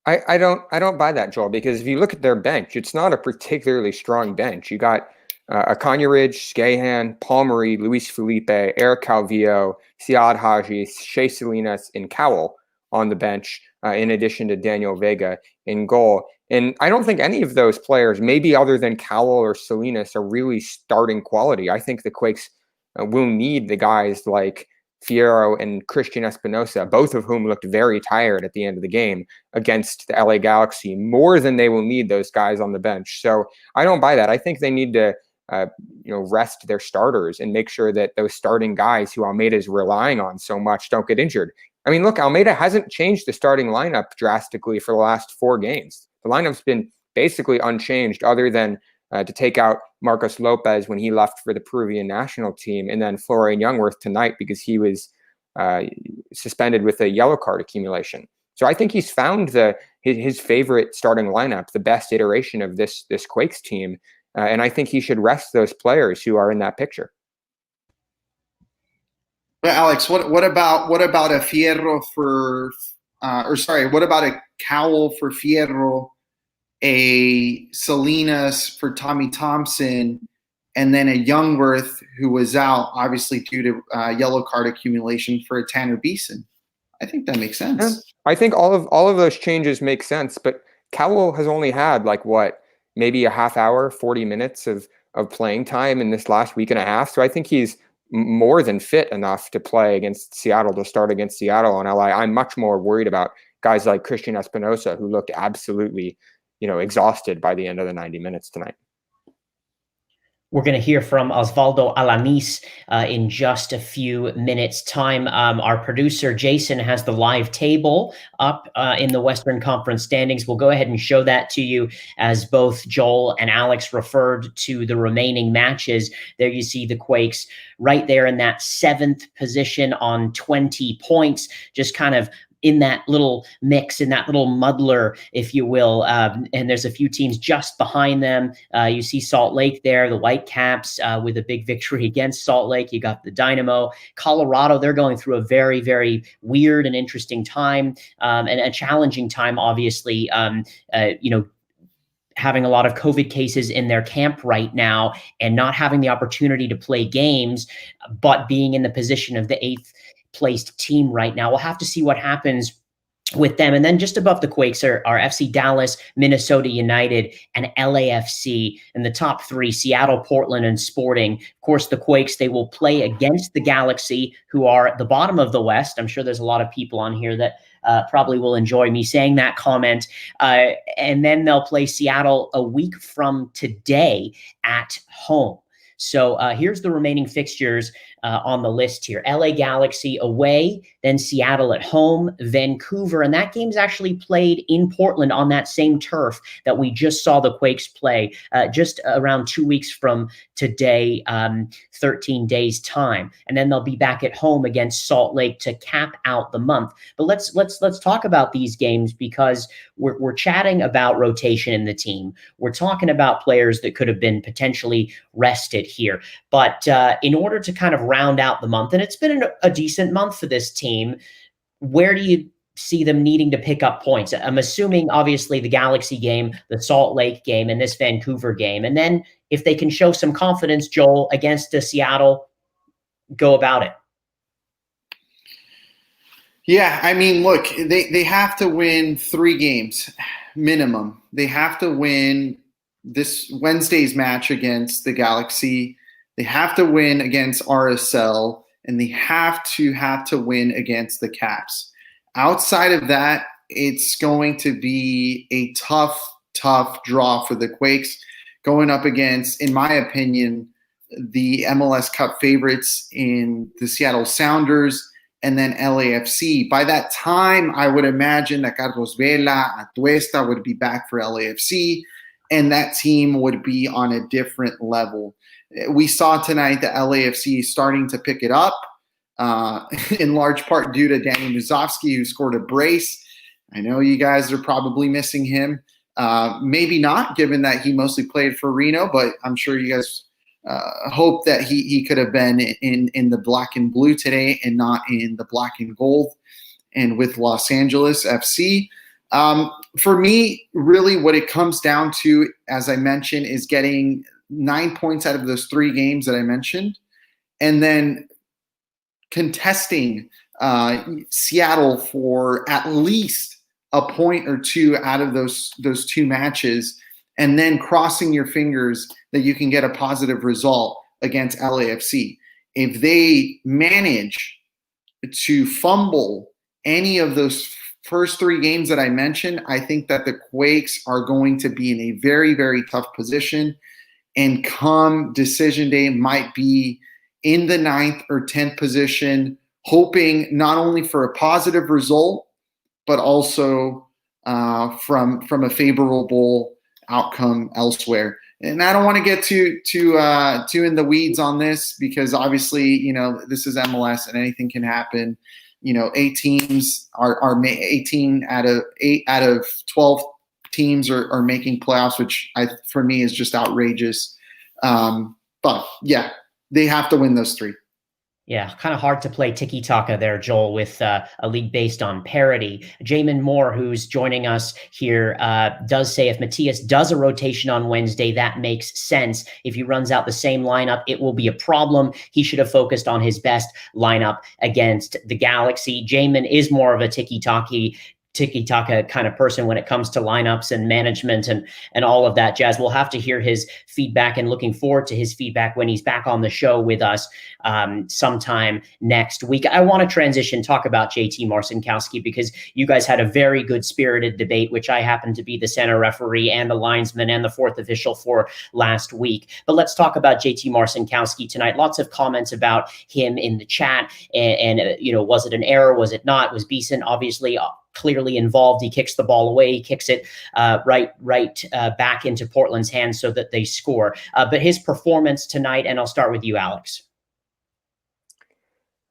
I don't buy that, Joel, because if you look at their bench, it's not a particularly strong bench. You got Akanyaridge, Scahan, Palmery, Luis Felipe, Eric Calvillo, Siad Haji, Shea Salinas, and Cowell on the bench, in addition to Daniel Vega in goal. And I don't think any of those players, maybe other than Cowell or Salinas, are really starting quality. I think the Quakes will need the guys like Fierro and Christian Espinosa, both of whom looked very tired at the end of the game against the LA Galaxy, more than they will need those guys on the bench. So I don't buy that. I think they need to rest their starters and make sure that those starting guys who Almeida is relying on so much don't get injured. I mean, look, Almeida hasn't changed the starting lineup drastically for the last 4 games. The lineup's been basically unchanged, other than to take out Marcos Lopez when he left for the Peruvian national team, and then Florian Jungwirth tonight because he was suspended with a yellow card accumulation. So I think he's found his favorite starting lineup, the best iteration of this Quakes team, and I think he should rest those players who are in that picture. But Alex, what about a Fierro for, what about a Cowell for Fierro, a Salinas for Tommy Thompson, and then a Jungwirth who was out, obviously due to yellow card accumulation, for a Tanner Beeson? I think that makes sense. Yeah, I think all of those changes make sense, but Cowell has only had maybe a half hour, 40 minutes of playing time in this last week and a half. So I think he's more than fit enough to play against Seattle, to start against Seattle on LA. I'm much more worried about guys like Christian Espinosa, who looked absolutely, exhausted by the end of the 90 minutes tonight. We're going to hear from Oswaldo Alanis in just a few minutes' time. Our producer, Jason, has the live table up in the Western Conference standings. We'll go ahead and show that to you as both Joel and Alex referred to the remaining matches. There you see the Quakes right there in that 7th position on 20 points, just kind of in that little mix, in that little muddler, if you will. And there's a few teams just behind them. You see Salt Lake there, the Whitecaps with a big victory against Salt Lake. You got the Dynamo. Colorado, they're going through a very, very weird and interesting time, and a challenging time, obviously, having a lot of COVID cases in their camp right now and not having the opportunity to play games, but being in the position of the 8th placed team right now. We'll have to see what happens with them. And then just above the Quakes are FC Dallas, Minnesota United, and LAFC. In the top 3, Seattle, Portland, and Sporting. Of course, the Quakes, they will play against the Galaxy, who are at the bottom of the West. I'm sure there's a lot of people on here that probably will enjoy me saying that comment. And then they'll play Seattle a week from today at home. So here's the remaining fixtures on the list here. LA Galaxy away, then Seattle at home, Vancouver. And that game's actually played in Portland on that same turf that we just saw the Quakes play just around 2 weeks from today, 13 days time. And then they'll be back at home against Salt Lake to cap out the month. But let's talk about these games, because we're chatting about rotation in the team. We're talking about players that could have been potentially rested here. But in order to kind of round out the month, and it's been a decent month for this team, where do you see them needing to pick up points? I'm assuming, obviously, the Galaxy game, the Salt Lake game, and this Vancouver game. And then if they can show some confidence, Joel, against Seattle, go about it. Yeah, I mean, look, they have to win 3 games minimum. They have to win this Wednesday's match against the Galaxy. They have to win against RSL, and they have to win against the Caps. Outside of that, it's going to be a tough draw for the Quakes going up against, in my opinion, the MLS Cup favorites in the Seattle Sounders and then LAFC. By that time, I would imagine that Carlos Vela, Atuesta would be back for LAFC, and that team would be on a different level. We saw tonight that LAFC is starting to pick it up, in large part due to Danny Muzovsky, who scored a brace. I know you guys are probably missing him. Maybe not, given that he mostly played for Reno, but I'm sure you guys hope that he could have been in the black and blue today and not in the black and gold and with Los Angeles FC. For me, really what it comes down to, as I mentioned, is getting 9 points out of those 3 games that I mentioned, and then contesting Seattle for at least a point or 2 out of those 2 matches, and then crossing your fingers that you can get a positive result against LAFC. If they manage to fumble any of those first 3 games that I mentioned, I think that the Quakes are going to be in a very, very tough position, and come decision day might be in the 9th or 10th position, hoping not only for a positive result, but also from a favorable outcome elsewhere. And I don't want to get too in the weeds on this, because obviously, this is MLS and anything can happen. 8 teams are 18 out of 12 teams are making playoffs, which for me is just outrageous. But yeah, they have to win those 3. Yeah, kind of hard to play tiki-taka there, Joel, with a league based on parity. Jamon Moore, who's joining us here, does say if Matias does a rotation on Wednesday, that makes sense. If he runs out the same lineup, it will be a problem. He should have focused on his best lineup against the Galaxy. Jamon is more of a tiki-taka kind of person when it comes to lineups and management and all of that jazz. We'll have to hear his feedback, and looking forward to his feedback when he's back on the show with us sometime next week. I want to transition, talk about JT Marcinkowski, because you guys had a very good spirited debate, which I happened to be the center referee and a linesman and the 4th official for last week. But let's talk about JT Marcinkowski tonight. Lots of comments about him in the chat, and was it an error? Was it not? Was Beeson obviously clearly involved? He kicks the ball away. He kicks it right back into Portland's hands so that they score. But his performance tonight, and I'll start with you, Alex.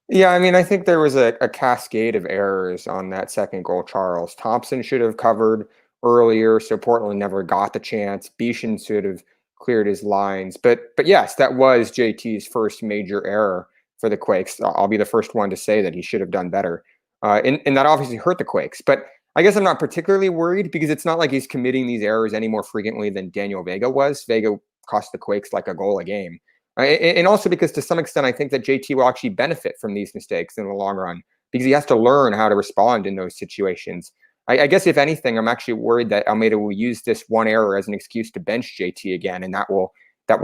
Yeah, I mean, I think there was a cascade of errors on that second goal. Charles Thompson should have covered earlier, so Portland never got the chance. Beeson should have cleared his lines. But yes, that was JT's first major error for the Quakes. I'll be the first one to say that he should have done better. And that obviously hurt the Quakes. But I guess I'm not particularly worried, because it's not like he's committing these errors any more frequently than Daniel Vega was. Vega cost the Quakes like a goal a game. And also because to some extent, I think that JT will actually benefit from these mistakes in the long run, because he has to learn how to respond in those situations. I guess, if anything, I'm actually worried that Almeida will use this one error as an excuse to bench JT again, and that will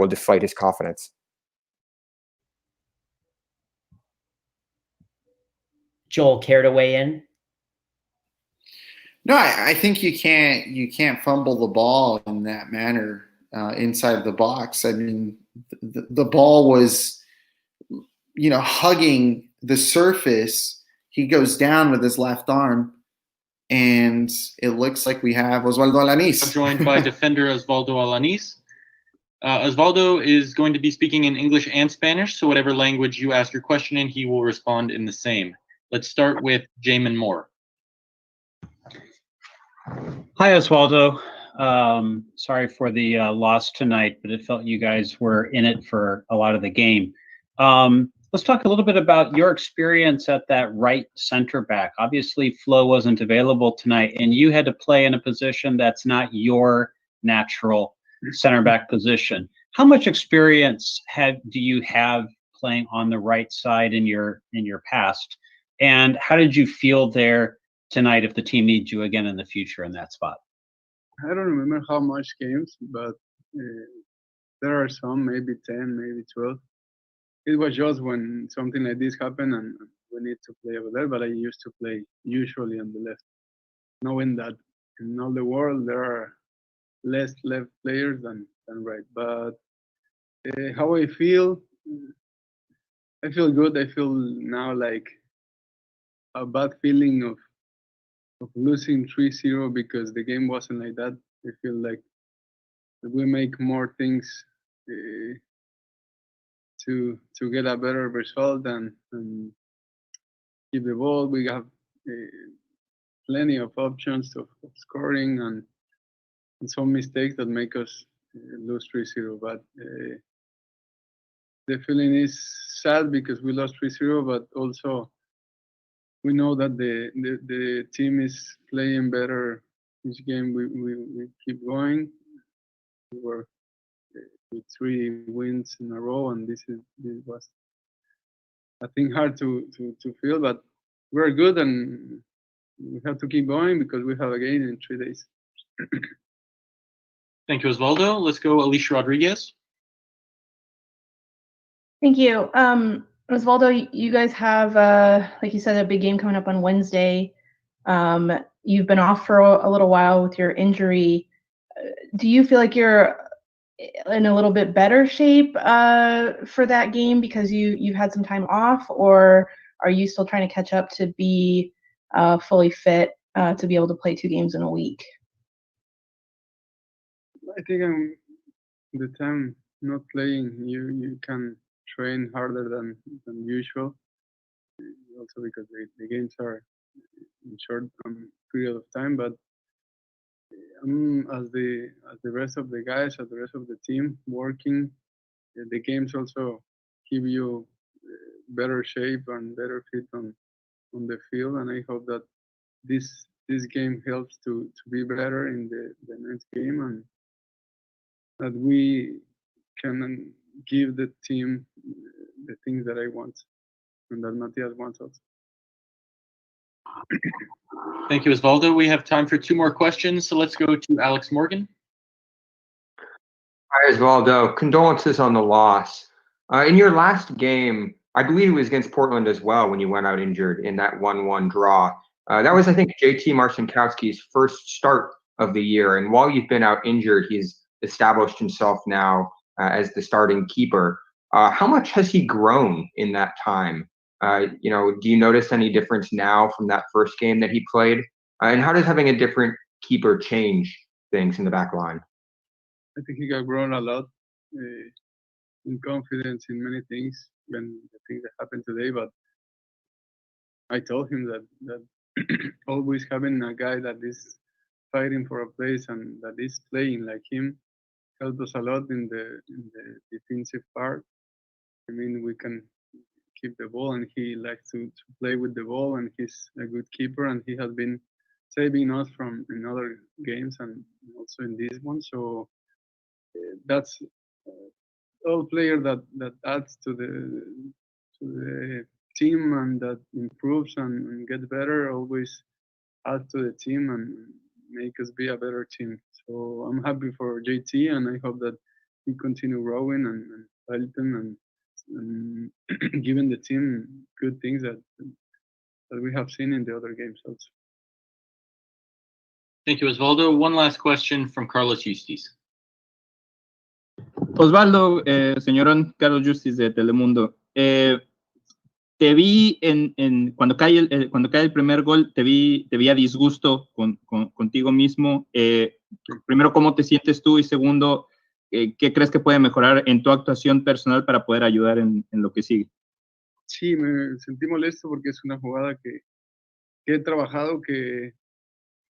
deflate his confidence. Joel, care to weigh in? No, I think you can't fumble the ball in that manner inside the box. I mean, the ball was, hugging the surface. He goes down with his left arm, and it looks like we have Oswaldo Alanis. Joined by defender Oswaldo Alanís. Oswaldo is going to be speaking in English and Spanish, so whatever language you ask your question in, he will respond in the same. Let's start with Jamon Moore. Hi, Oswaldo. Sorry for the loss tonight, but it felt you guys were in it for a lot of the game. Let's talk a little bit about your experience at that right center back. Obviously, Flo wasn't available tonight, and you had to play in a position that's not your natural center back position. How much experience do you have playing on the right side in your past, and how did you feel there tonight if the team needs you again in the future in that spot? I don't remember how much games, but there are some, maybe 10, maybe 12. It was just when something like this happened and we need to play over there, but I used to play usually on the left. knowing that in all the world there are less left players than right. But how I feel good. I feel now like a bad feeling of losing 3-0 because the game wasn't like that. I feel like we make more things to get a better result and keep the ball. We have plenty of options of scoring and some mistakes that make us lose 3-0. But the feeling is sad because we lost 3-0, but also we know that the team is playing better each game. We keep going. We were with 3 wins in a row, and this was, I think, hard to feel, but we're good and we have to keep going because we have a game in 3 days. Thank you, Oswaldo. Let's go, Alicia Rodriguez. Thank you. Oswaldo, you guys have, like you said, a big game coming up on Wednesday. You've been off for a little while with your injury. Do you feel like you're in a little bit better shape for that game because you've had some time off, or are you still trying to catch up to be fully fit to be able to play 2 games in a week? I think the time not playing, you can train harder than usual. Also because the games are in short period of time, but as the rest of the guys, as the rest of the team working, the games also give you better shape and better fit on the field, and I hope that this game helps to be better in the next game, and that we can give the team the things that I want and that Matias wants also. Thank you, Oswaldo. We have time for 2 more questions, so let's go to Alex Morgan. Hi, Oswaldo. Condolences on the loss. In your last game, I believe it was against Portland as well when you went out injured in that 1-1 draw. That was, I think, JT Marcinkowski's first start of the year. And while you've been out injured, he's established himself now as the starting keeper. How much has he grown in that time? Do you notice any difference now from that first game that he played? And how does having a different keeper change things in the back line? I think he got grown a lot in confidence in many things, even the things that happened today. But I told him that always having a guy that is fighting for a place and that is playing like him helped us a lot in the defensive part. I mean, we can keep the ball, and he likes to play with the ball, and he's a good keeper, and he has been saving us from in other games and also in this one. So that's all player that adds to the team and that improves and gets better, always adds to the team and make us be a better team. So I'm happy for JT, and I hope that he continue growing and fighting and giving the team good things that we have seen in the other games also. Thank you, Oswaldo. One last question from Carlos Justis. Osvaldo, señorón Carlos Justis de Telemundo. Te vi cuando cae el primer gol, te vi a disgusto contigo mismo. Primero, ¿cómo te sientes tú? Y segundo, ¿qué crees que puede mejorar en tu actuación personal para poder ayudar en lo que sigue? Sí, me sentí molesto porque es una jugada que he trabajado,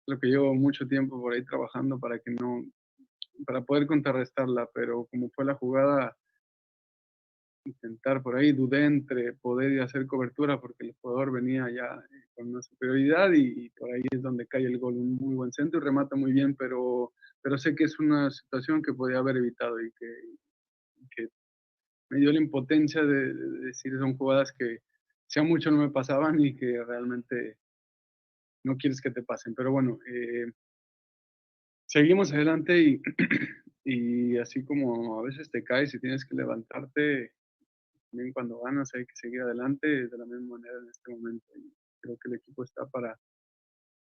lo que llevo mucho tiempo por ahí trabajando para poder contrarrestarla, pero como fue la jugada, intentar por ahí, dudé entre poder ir a hacer cobertura porque el jugador venía ya con una superioridad y por ahí es donde cae el gol, un muy buen centro y remata muy bien, pero sé que es una situación que podía haber evitado y que me dio la impotencia de decir son jugadas que sea mucho no me pasaban y que realmente no quieres que te pasen, pero bueno, seguimos adelante y así como a veces te caes y tienes que levantarte, también cuando ganas hay que seguir adelante de la misma manera en este momento. Y creo que el equipo está para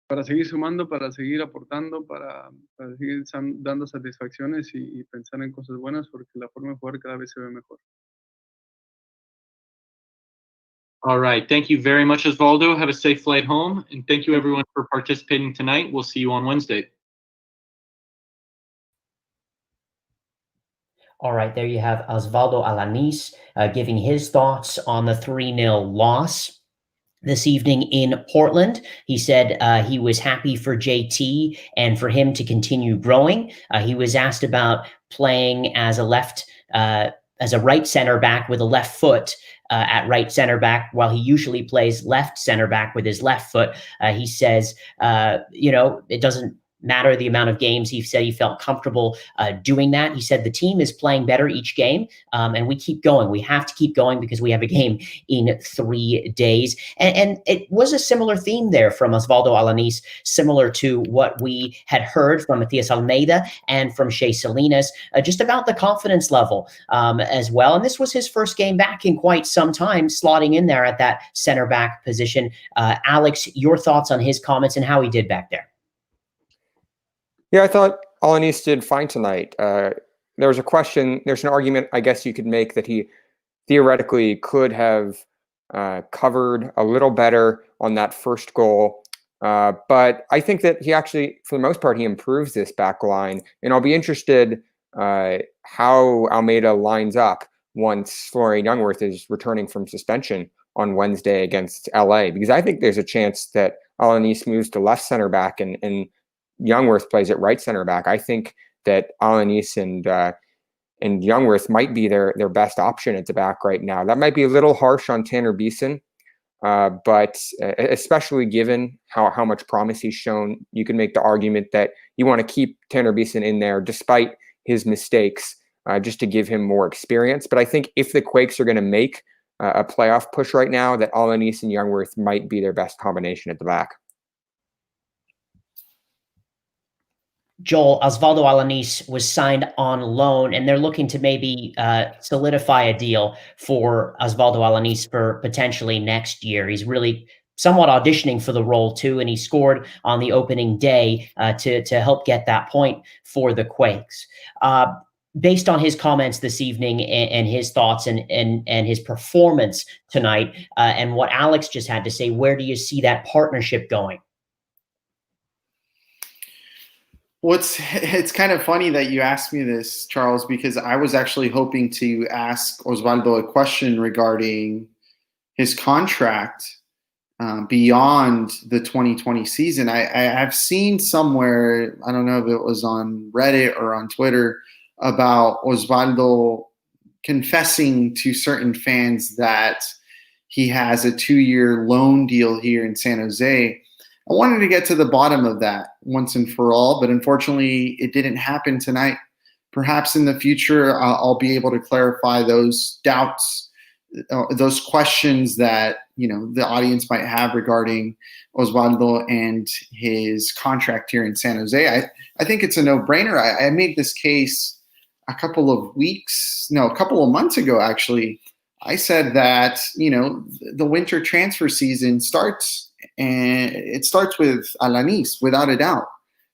para seguir sumando, para seguir aportando, para seguir dando satisfacciones y pensar en cosas buenas, porque la forma de jugar cada vez se ve mejor. All right. Thank you very much, Oswaldo. Have a safe flight home. And thank you, everyone, for participating tonight. We'll see you on Wednesday. All right, there you have Oswaldo Alanís giving his thoughts on the 3-0 loss this evening in Portland. He said he was happy for JT and for him to continue growing. He was asked about playing as a right center back with a left foot at right center back, while he usually plays left center back with his left foot. He says, it doesn't matter the amount of games. He said he felt comfortable doing that. He said the team is playing better each game, and we keep going. We have to keep going because we have a game in 3 days. And it was a similar theme there from Oswaldo Alanis, similar to what we had heard from Matias Almeyda and from Shea Salinas, just about the confidence level as well. And this was his first game back in quite some time, slotting in there at that center back position. Alex, your thoughts on his comments and how he did back there? Yeah, I thought Alanis did fine tonight. There was a question, there's an argument, I guess you could make, that he theoretically could have covered a little better on that first goal. But I think that he actually, for the most part, he improves this back line. And I'll be interested how Almeida lines up once Florian Jungwirth is returning from suspension on Wednesday against LA, because I think there's a chance that Alanis moves to left center back and Jungwirth plays at right center back. I think that Alanis and Jungwirth might be their best option at the back right now. That might be a little harsh on Tanner Beeson, but especially given how much promise he's shown, you can make the argument that you want to keep Tanner Beeson in there despite his mistakes, just to give him more experience. But I think if the Quakes are going to make a playoff push right now, that Alanis and Jungwirth might be their best combination at the back. Joel, Oswaldo Alanis was signed on loan, and they're looking to maybe solidify a deal for Oswaldo Alanis for potentially next year. He's really somewhat auditioning for the role too, and he scored on the opening day to help get that point for the Quakes. Based on his comments this evening and his thoughts and his performance tonight, and what Alex just had to say, where do you see that partnership going? Well, it's kind of funny that you asked me this, Charles, because I was actually hoping to ask Oswaldo a question regarding his contract beyond the 2020 season. I've seen somewhere, I don't know if it was on Reddit or on Twitter, about Oswaldo confessing to certain fans that he has a 2-year loan deal here in San Jose. I wanted to get to the bottom of that once and for all, but unfortunately it didn't happen tonight. Perhaps in the future, I'll be able to clarify those doubts, those questions that, the audience might have regarding Oswaldo and his contract here in San Jose. I think it's a no-brainer. I made this case a couple of months ago, actually. I said that, the winter transfer season starts, and it starts with Alanis, without a doubt.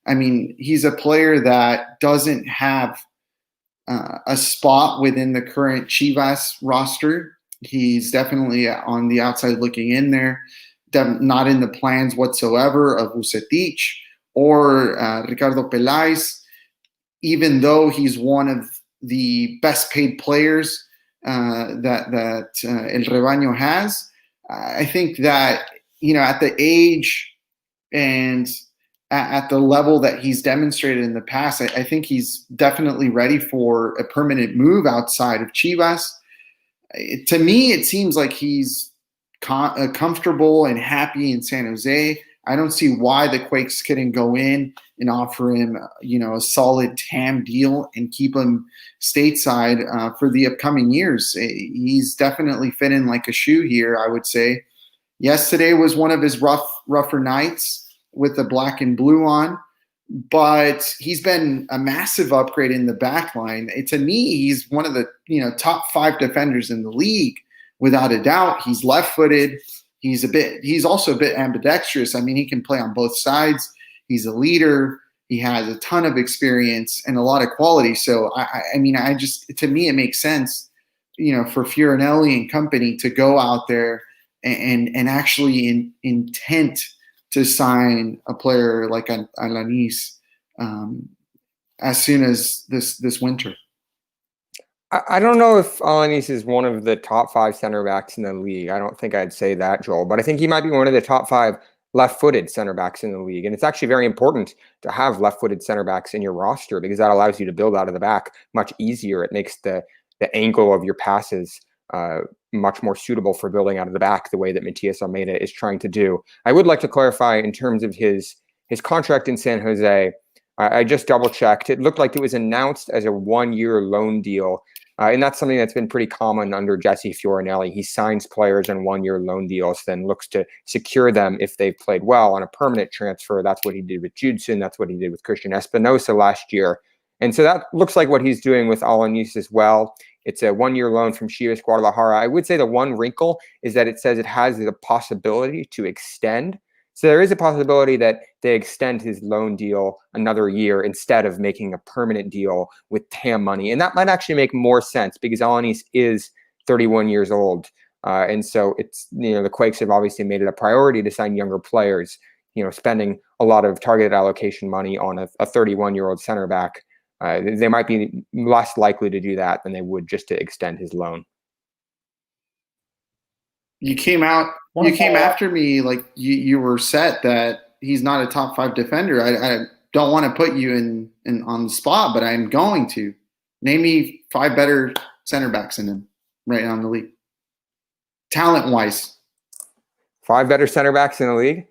I mean, he's a player that doesn't have a spot within the current Chivas roster. He's definitely on the outside looking in there, not in the plans whatsoever of Vucetich or Ricardo Peláez, even though he's one of the best paid players that El Rebaño has. I think that, at the age and at the level that he's demonstrated in the past, I think he's definitely ready for a permanent move outside of Chivas. To me, it seems like he's comfortable and happy in San Jose. I don't see why the Quakes couldn't go in and offer him, a solid TAM deal and keep him stateside for the upcoming years. He's definitely fit in like a shoe here, I would say. Yesterday was one of his rougher nights with the black and blue on, but he's been a massive upgrade in the back line. To me, he's one of the top 5 defenders in the league, without a doubt. He's left-footed. he's also a bit ambidextrous. I mean, he can play on both sides. He's a leader. He has a ton of experience and a lot of quality. So I mean, to me, it makes sense, for Fiorinelli and company to go out there and actually intent to sign a player like Alanis as soon as this winter. I don't know if Alanis is one of the top 5 center backs in the league. I don't think I'd say that, Joel, but I think he might be one of the top 5 left-footed center backs in the league. And it's actually very important to have left-footed center backs in your roster because that allows you to build out of the back much easier. It makes the angle of your passes much more suitable for building out of the back the way that Matias Almeyda is trying to do. I would like to clarify in terms of his contract in San Jose. I just double-checked. It looked like it was announced as a 1-year loan deal. And that's something that's been pretty common under Jesse Fiorinelli. He signs players on 1-year loan deals, then looks to secure them if they've played well on a permanent transfer. That's what he did with Judson. That's what he did with Christian Espinosa last year. And so that looks like what he's doing with Alanis as well. It's a 1-year loan from Chivas Guadalajara. I would say the one wrinkle is that it says it has the possibility to extend. So there is a possibility that they extend his loan deal another year instead of making a permanent deal with TAM money. And that might actually make more sense because Alanis is 31 years old. And so it's, the Quakes have obviously made it a priority to sign younger players, spending a lot of targeted allocation money on a 31-year-old center back. They might be less likely to do that than they would just to extend his loan. You came after me like you were set that he's not a top 5 defender. I don't want to put you in on the spot, but I'm going to. Name me 5 better center backs in him right now in the league. Talent-wise. 5 better center backs in the league?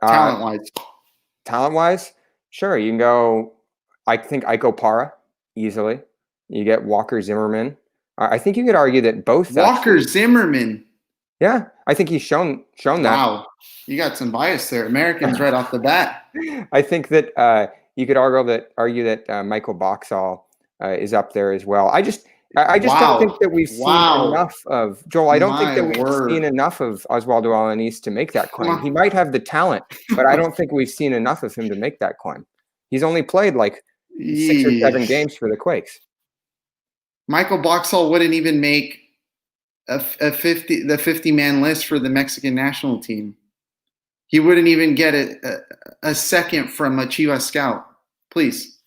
Talent-wise. Talent-wise? Sure. You can go, I think, Iko Para easily. You get Walker Zimmerman. I think you could argue that both. Walker Zimmerman. Yeah, I think he's shown that. Wow, you got some bias there. Americans right off the bat. I think that you could argue that Michael Boxall is up there as well. I just don't think that we've seen enough of Joel. I don't think that we've seen enough of Oswaldo Alanis to make that claim. He might have the talent, but I don't think we've seen enough of him to make that claim. He's only played like 6 or 7 games for the Quakes. Michael Boxall wouldn't even make the 50-man list for the Mexican national team. He wouldn't even get a second from a Chivas scout. Please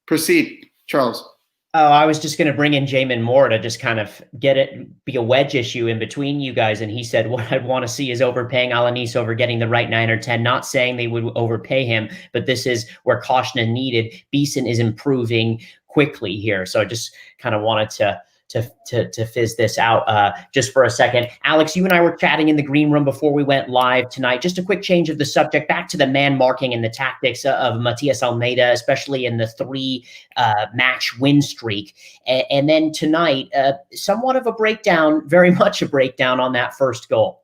proceed, Charles. Oh, I was just going to bring in Jamon Moore to just kind of be a wedge issue in between you guys. And he said, what I'd want to see is overpaying Alanis over getting the right 9 or 10. Not saying they would overpay him, but this is where caution is needed. Beeson is improving quickly here. So I just kind of wanted to fizz this out just for a second. Alex, you and I were chatting in the green room before we went live tonight. Just a quick change of the subject, back to the man marking and the tactics of Matias Almeyda, especially in the 3-match win streak. And then tonight, somewhat of a breakdown, very much a breakdown on that first goal.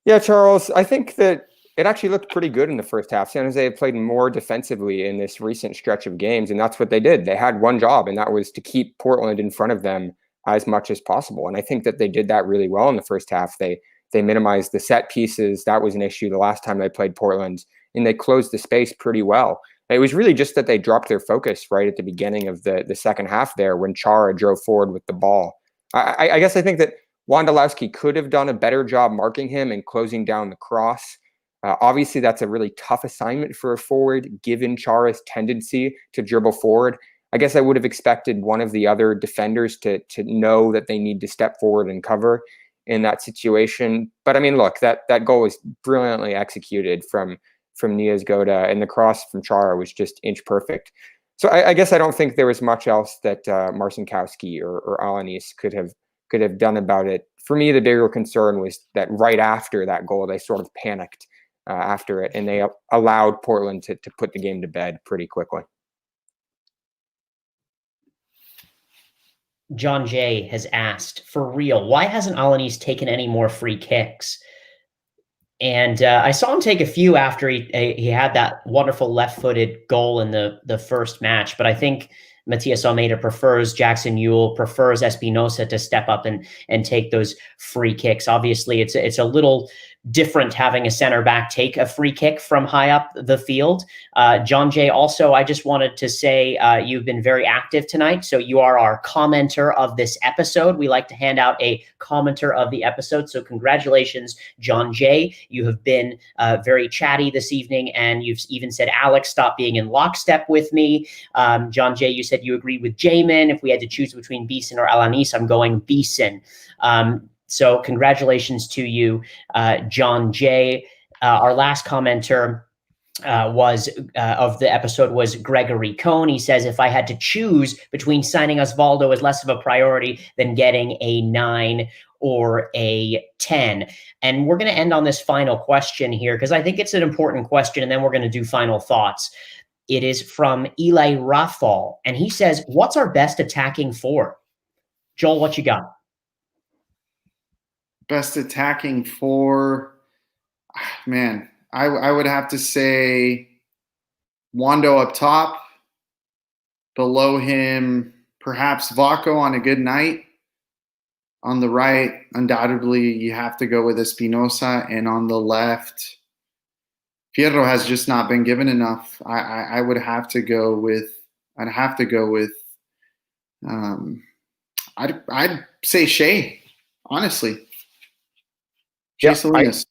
Yeah, Charles, I think that it actually looked pretty good in the first half. San Jose had played more defensively in this recent stretch of games, and that's what they did. They had one job, and that was to keep Portland in front of them as much as possible. And I think that they did that really well in the first half. They minimized the set pieces. That was an issue the last time they played Portland, and they closed the space pretty well. It was really just that they dropped their focus right at the beginning of the second half there when Chara drove forward with the ball. I guess I think that Wondolowski could have done a better job marking him and closing down the cross. Obviously, that's a really tough assignment for a forward, given Chara's tendency to dribble forward. I guess I would have expected one of the other defenders to know that they need to step forward and cover in that situation. But I mean, look, that goal was brilliantly executed from Nias-Goda, and the cross from Chara was just inch perfect. So I guess I don't think there was much else that Marcinkowski or Alanis could have done about it. For me, the bigger concern was that right after that goal, they sort of panicked after it, and they allowed Portland to put the game to bed pretty quickly. John J. has asked, for real, why hasn't Alanis taken any more free kicks? And I saw him take a few after he had that wonderful left-footed goal in the first match. But I think Matias Almeyda prefers Jackson Ewell, prefers Espinosa to step up and take those free kicks. Obviously, it's a little different having a center back take a free kick from high up the field. John Jay, also, I just wanted to say you've been very active tonight. So you are our commenter of this episode. We like to hand out a commenter of the episode. So congratulations, John Jay. You have been very chatty this evening, and you've even said, Alex, stop being in lockstep with me. John Jay, you said you agreed with Jamon. If we had to choose between Beeson or Alanis, I'm going Beeson. So congratulations to you, John Jay. Our last commenter of the episode was Gregory Cohn. He says, if I had to choose between signing Oswaldo as less of a priority than getting a 9 or a 10. And we're going to end on this final question here, because I think it's an important question, and then we're going to do final thoughts. It is from Eli Rafal, and he says, what's our best attacking forward? Joel, what you got? Best attacking four, man, I would have to say Wondo up top. Below him, perhaps Vaco on a good night. On the right, undoubtedly, you have to go with Espinosa. And on the left, Fierro has just not been given enough. I would have to go with, I'd say Shea, honestly. Shea Salinas.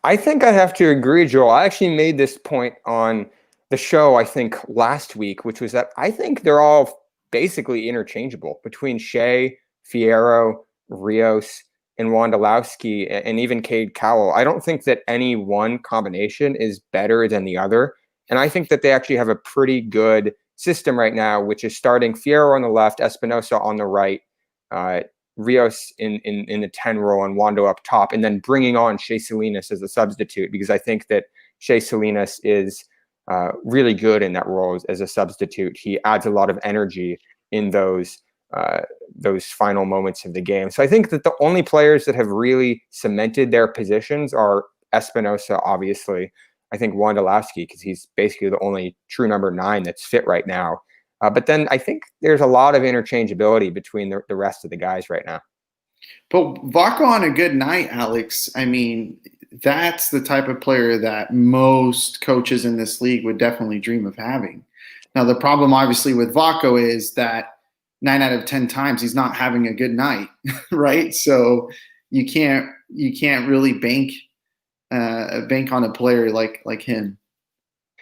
I think I have to agree, Joel. I actually made this point on the show, I think, last week, which was that I think they're all basically interchangeable between Shea, Fierro, Rios, and Wondolowski, and even Cade Cowell. I don't think that any one combination is better than the other. And I think that they actually have a pretty good system right now, which is starting Fierro on the left, Espinosa on the right, Rios in the 10 role, and Wondo up top, and then bringing on Shea Salinas as a substitute, because I think that Shea Salinas is really good in that role as a substitute. He adds a lot of energy in those final moments of the game. So I think that the only players that have really cemented their positions are Espinosa, obviously. I think Wondolowski, because he's basically the only true number 9 that's fit right now. But then I think there's a lot of interchangeability between the rest of the guys right now. But Vaco on a good night, Alex, I mean, that's the type of player that most coaches in this league would definitely dream of having. Now, the problem obviously with Vaco is that 9 out of 10 times he's not having a good night, right? So you can't really bank on a player like him.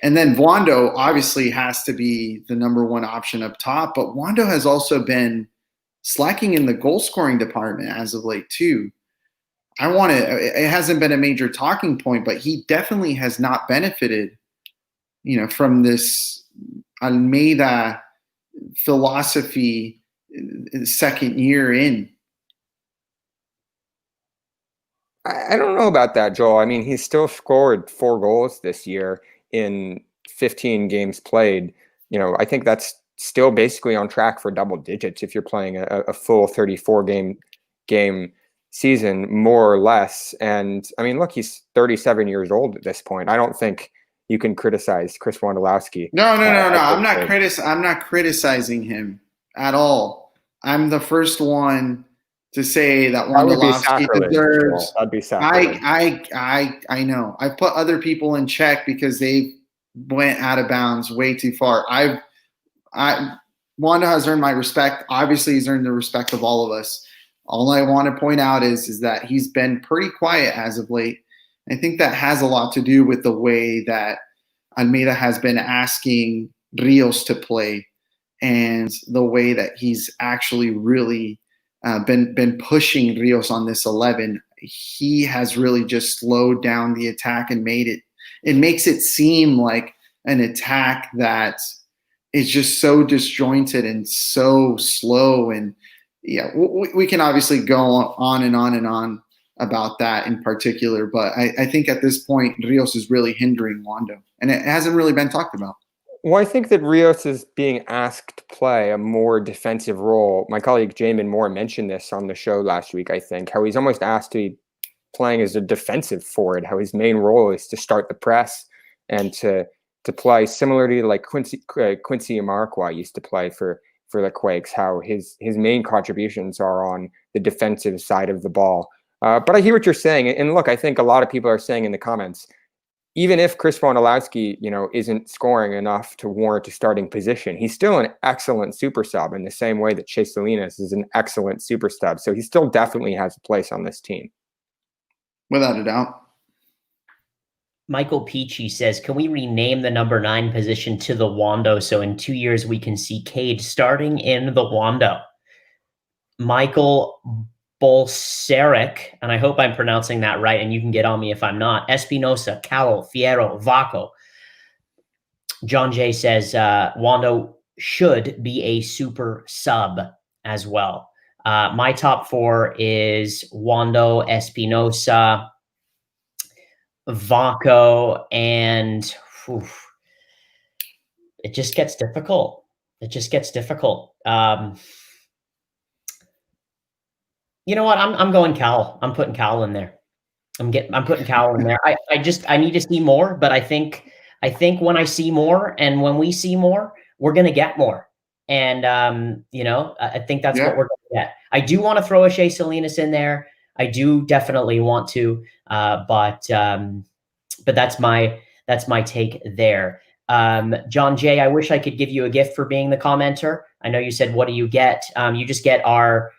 And then Wondo obviously has to be the number 1 option up top, but Wondo has also been slacking in the goal scoring department as of late too. It hasn't been a major talking point, but he definitely has not benefited, from this Almeida philosophy second year in. I don't know about that, Joel. I mean, he's still scored 4 goals this year in 15 games played. I think that's still basically on track for double digits if you're playing a full 34 game season, more or less. And I mean, look, he's 37 years old at this point. I don't think you can criticize Chris Wondolowski. No. I'm not criticizing him at all. I'm the first one to say that Wondolowski deserves. That'd be sacrilege. I know. I've put other people in check because they went out of bounds way too far. Wanda has earned my respect. Obviously, he's earned the respect of all of us. All I want to point out is that he's been pretty quiet as of late. I think that has a lot to do with the way that Almeida has been asking Rios to play, and the way that he's actually really been pushing Rios on this 11. He has really just slowed down the attack and it makes it seem like an attack that is just so disjointed and so slow. And yeah, we can obviously go on and on and on about that in particular, but I think at this point Rios is really hindering Wondo, and it hasn't really been talked about. Well, I think that Rios is being asked to play a more defensive role. My colleague Jamon Moore mentioned this on the show last week, I think, how he's almost asked to be playing as a defensive forward, how his main role is to start the press and to to play similarly like Quincy Amarikwa used to play for the Quakes, how his main contributions are on the defensive side of the ball. But I hear what you're saying. And look, I think a lot of people are saying in the comments, even if Chris Wondolowski, isn't scoring enough to warrant a starting position, he's still an excellent super sub in the same way that Shea Salinas is an excellent super sub. So he still definitely has a place on this team. Without a doubt. Michael Peachy says, can we rename the number 9 position to the Wando so in 2 years we can see Cade starting in the Wando? Michael Bolseric, and I hope I'm pronouncing that right, and you can get on me if I'm not. Espinosa, Callo, Fierro, Vaco. John J says, Wando should be a super sub as well. My top 4 is Wando, Espinosa, Vaco, and it just gets difficult. You know what? I'm going Cal. I'm putting Cal in there. I'm putting Cal in there. I need to see more, but I think when I see more and when we see more, we're gonna get more. And I think that's what we're gonna get. I do want to throw a Shea Salinas in there. I do definitely want to, but that's my take there. John J, I wish I could give you a gift for being the commenter. I know you said, what do you get? You just get our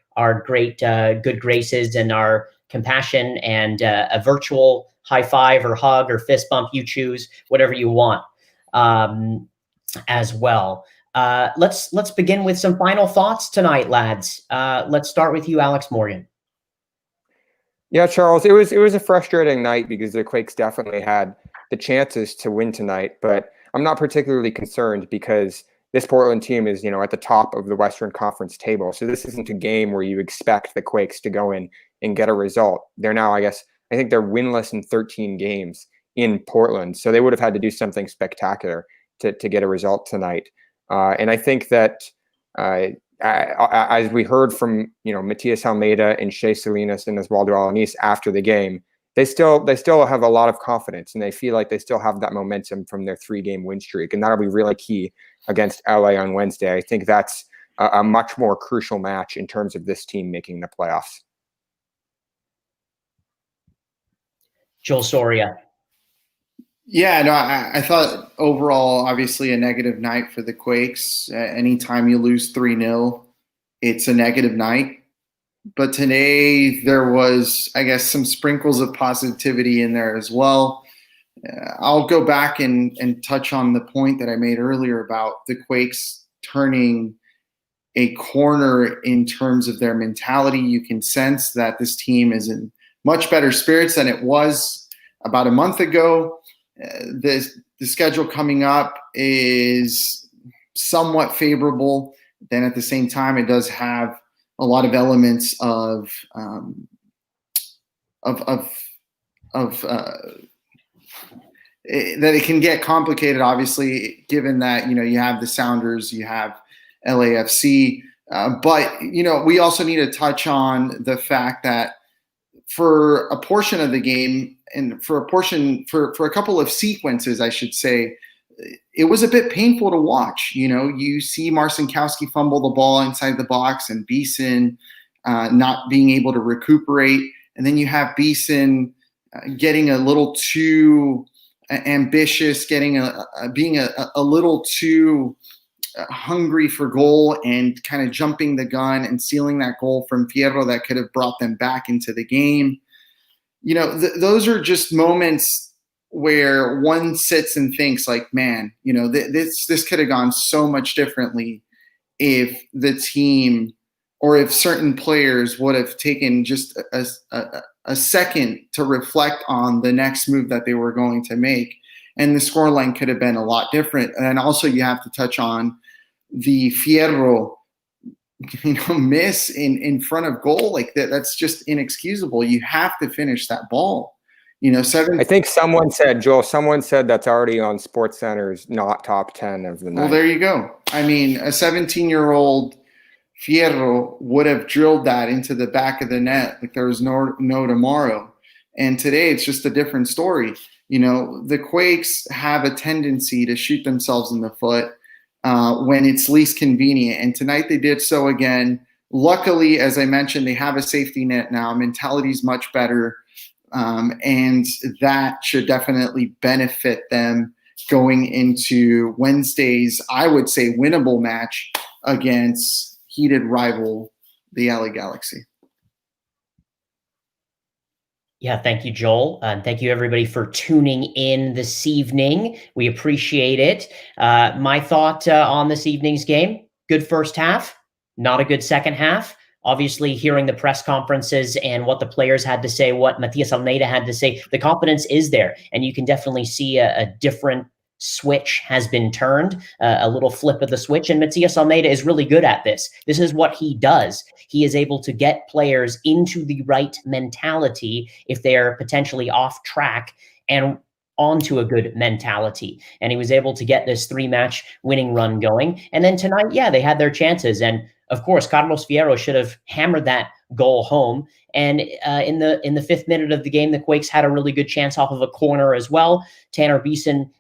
great good graces and our compassion and a virtual high five or hug or fist bump. You choose whatever you want as well. Let's begin with some final thoughts tonight, lads. Let's start with you, Alex Morgan. Yeah, Charles, it was a frustrating night because the Quakes definitely had the chances to win tonight, but I'm not particularly concerned because this Portland team is, at the top of the Western Conference table. So this isn't a game where you expect the Quakes to go in and get a result. They're now, I think they're winless in 13 games in Portland. So they would have had to do something spectacular to get a result tonight. And I think that as we heard from, Matias Almeyda and Shea Salinas and Oswaldo Alanis after the game, they still have a lot of confidence and they feel like they still have that momentum from their 3-game win streak. And that'll be really key against LA on Wednesday. I think that's a much more crucial match in terms of this team making the playoffs. Joel Soria. Yeah, no, I thought overall, obviously a negative night for the Quakes. Anytime you lose 3-0, it's a negative night. But today there was, I guess, some sprinkles of positivity in there as well. I'll go back and touch on the point that I made earlier about the Quakes turning a corner in terms of their mentality. You can sense that this team is in much better spirits than it was about a month ago. The schedule coming up is somewhat favorable. Then at the same time, it does have a lot of elements of that it can get complicated, obviously, given that, you have the Sounders, you have LAFC. But, we also need to touch on the fact that for a portion of the game and for a couple of sequences, I should say, it was a bit painful to watch. You see Marcinkowski fumble the ball inside the box and Beeson not being able to recuperate. And then you have Beeson getting a little too ambitious, being a little too hungry for goal and kind of jumping the gun and sealing that goal from Fierro that could have brought them back into the game. Those are just moments where one sits and thinks like, man, this could have gone so much differently if the team or if certain players would have taken just a second to reflect on the next move that they were going to make. And the scoreline could have been a lot different. And then also you have to touch on the Fierro, miss in front of goal. Like that's just inexcusable. You have to finish that ball. I think someone said that's already on SportsCenter's not top 10 of the night. Well, there you go. I mean, a 17-year-old Fierro would have drilled that into the back of the net like there was no tomorrow. And today it's just a different story. The Quakes have a tendency to shoot themselves in the foot when it's least convenient. And tonight they did so again. Luckily, as I mentioned, they have a safety net now. Mentality is much better. And that should definitely benefit them going into Wednesday's, I would say, winnable match against heated rival, the LA Galaxy. Yeah, thank you, Joel. And thank you, everybody, for tuning in this evening. We appreciate it. My thought on this evening's game, good first half, not a good second half. Obviously, hearing the press conferences and what the players had to say, what Matias Almeyda had to say, the confidence is there. And you can definitely see a different switch has been turned, a little flip of the switch. And Matias Almeyda is really good at this. This is what he does. He is able to get players into the right mentality if they're potentially off track and onto a good mentality. And he was able to get this 3-match winning run going. And then tonight, yeah, they had their chances. And of course, Carlos Fierro should have hammered that goal home. And in the 5th minute of the game, the Quakes had a really good chance off of a corner as well. Tanner Beeson,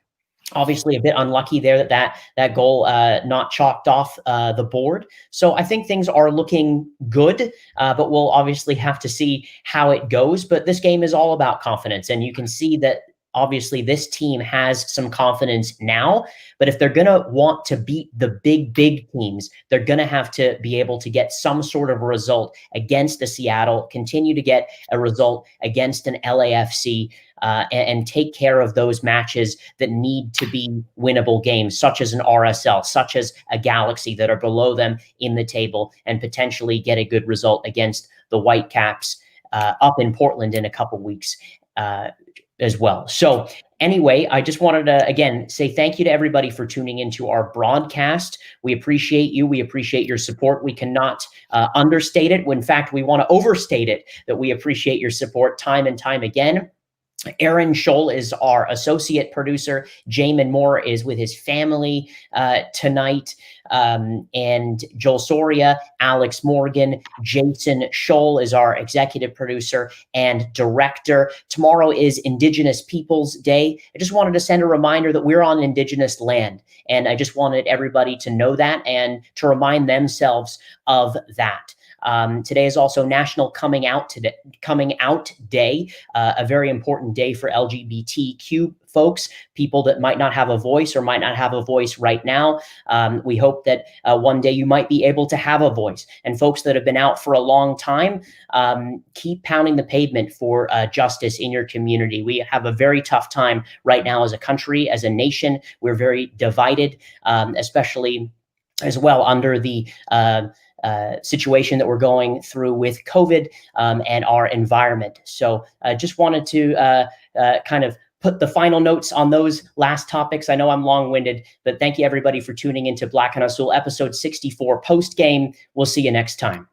obviously a bit unlucky there that goal not chalked off the board. So I think things are looking good, but we'll obviously have to see how it goes. But this game is all about confidence, and you can see that obviously this team has some confidence now, but if they're going to want to beat the big teams, they're going to have to be able to get some sort of result against the Seattle, continue to get a result against an LAFC, and take care of those matches that need to be winnable games, such as an RSL, such as a Galaxy that are below them in the table, and potentially get a good result against the Whitecaps up in Portland in a couple weeks as well. So anyway, I just wanted to, again, say thank you to everybody for tuning into our broadcast. We appreciate you. We appreciate your support. We cannot understate it. In fact, we want to overstate it, that we appreciate your support time and time again. Aaron Sholl is our associate producer. Jamon Moore is with his family tonight. And Joel Soria, Alex Morgan, Jason Sholl is our executive producer and director. Tomorrow is Indigenous Peoples Day. I just wanted to send a reminder that we're on Indigenous land. And I just wanted everybody to know that and to remind themselves of that. Today is also National Coming Out Day, a very important day for LGBTQ folks, people that might not have a voice or might not have a voice right now. We hope that one day you might be able to have a voice. And folks that have been out for a long time, keep pounding the pavement for justice in your community. We have a very tough time right now as a country, as a nation. We're very divided, especially as well under the situation that we're going through with COVID and our environment. So I just wanted to kind of put the final notes on those last topics. I know I'm long-winded, but thank you everybody for tuning into Black and Azul episode 64 post game. We'll see you next time.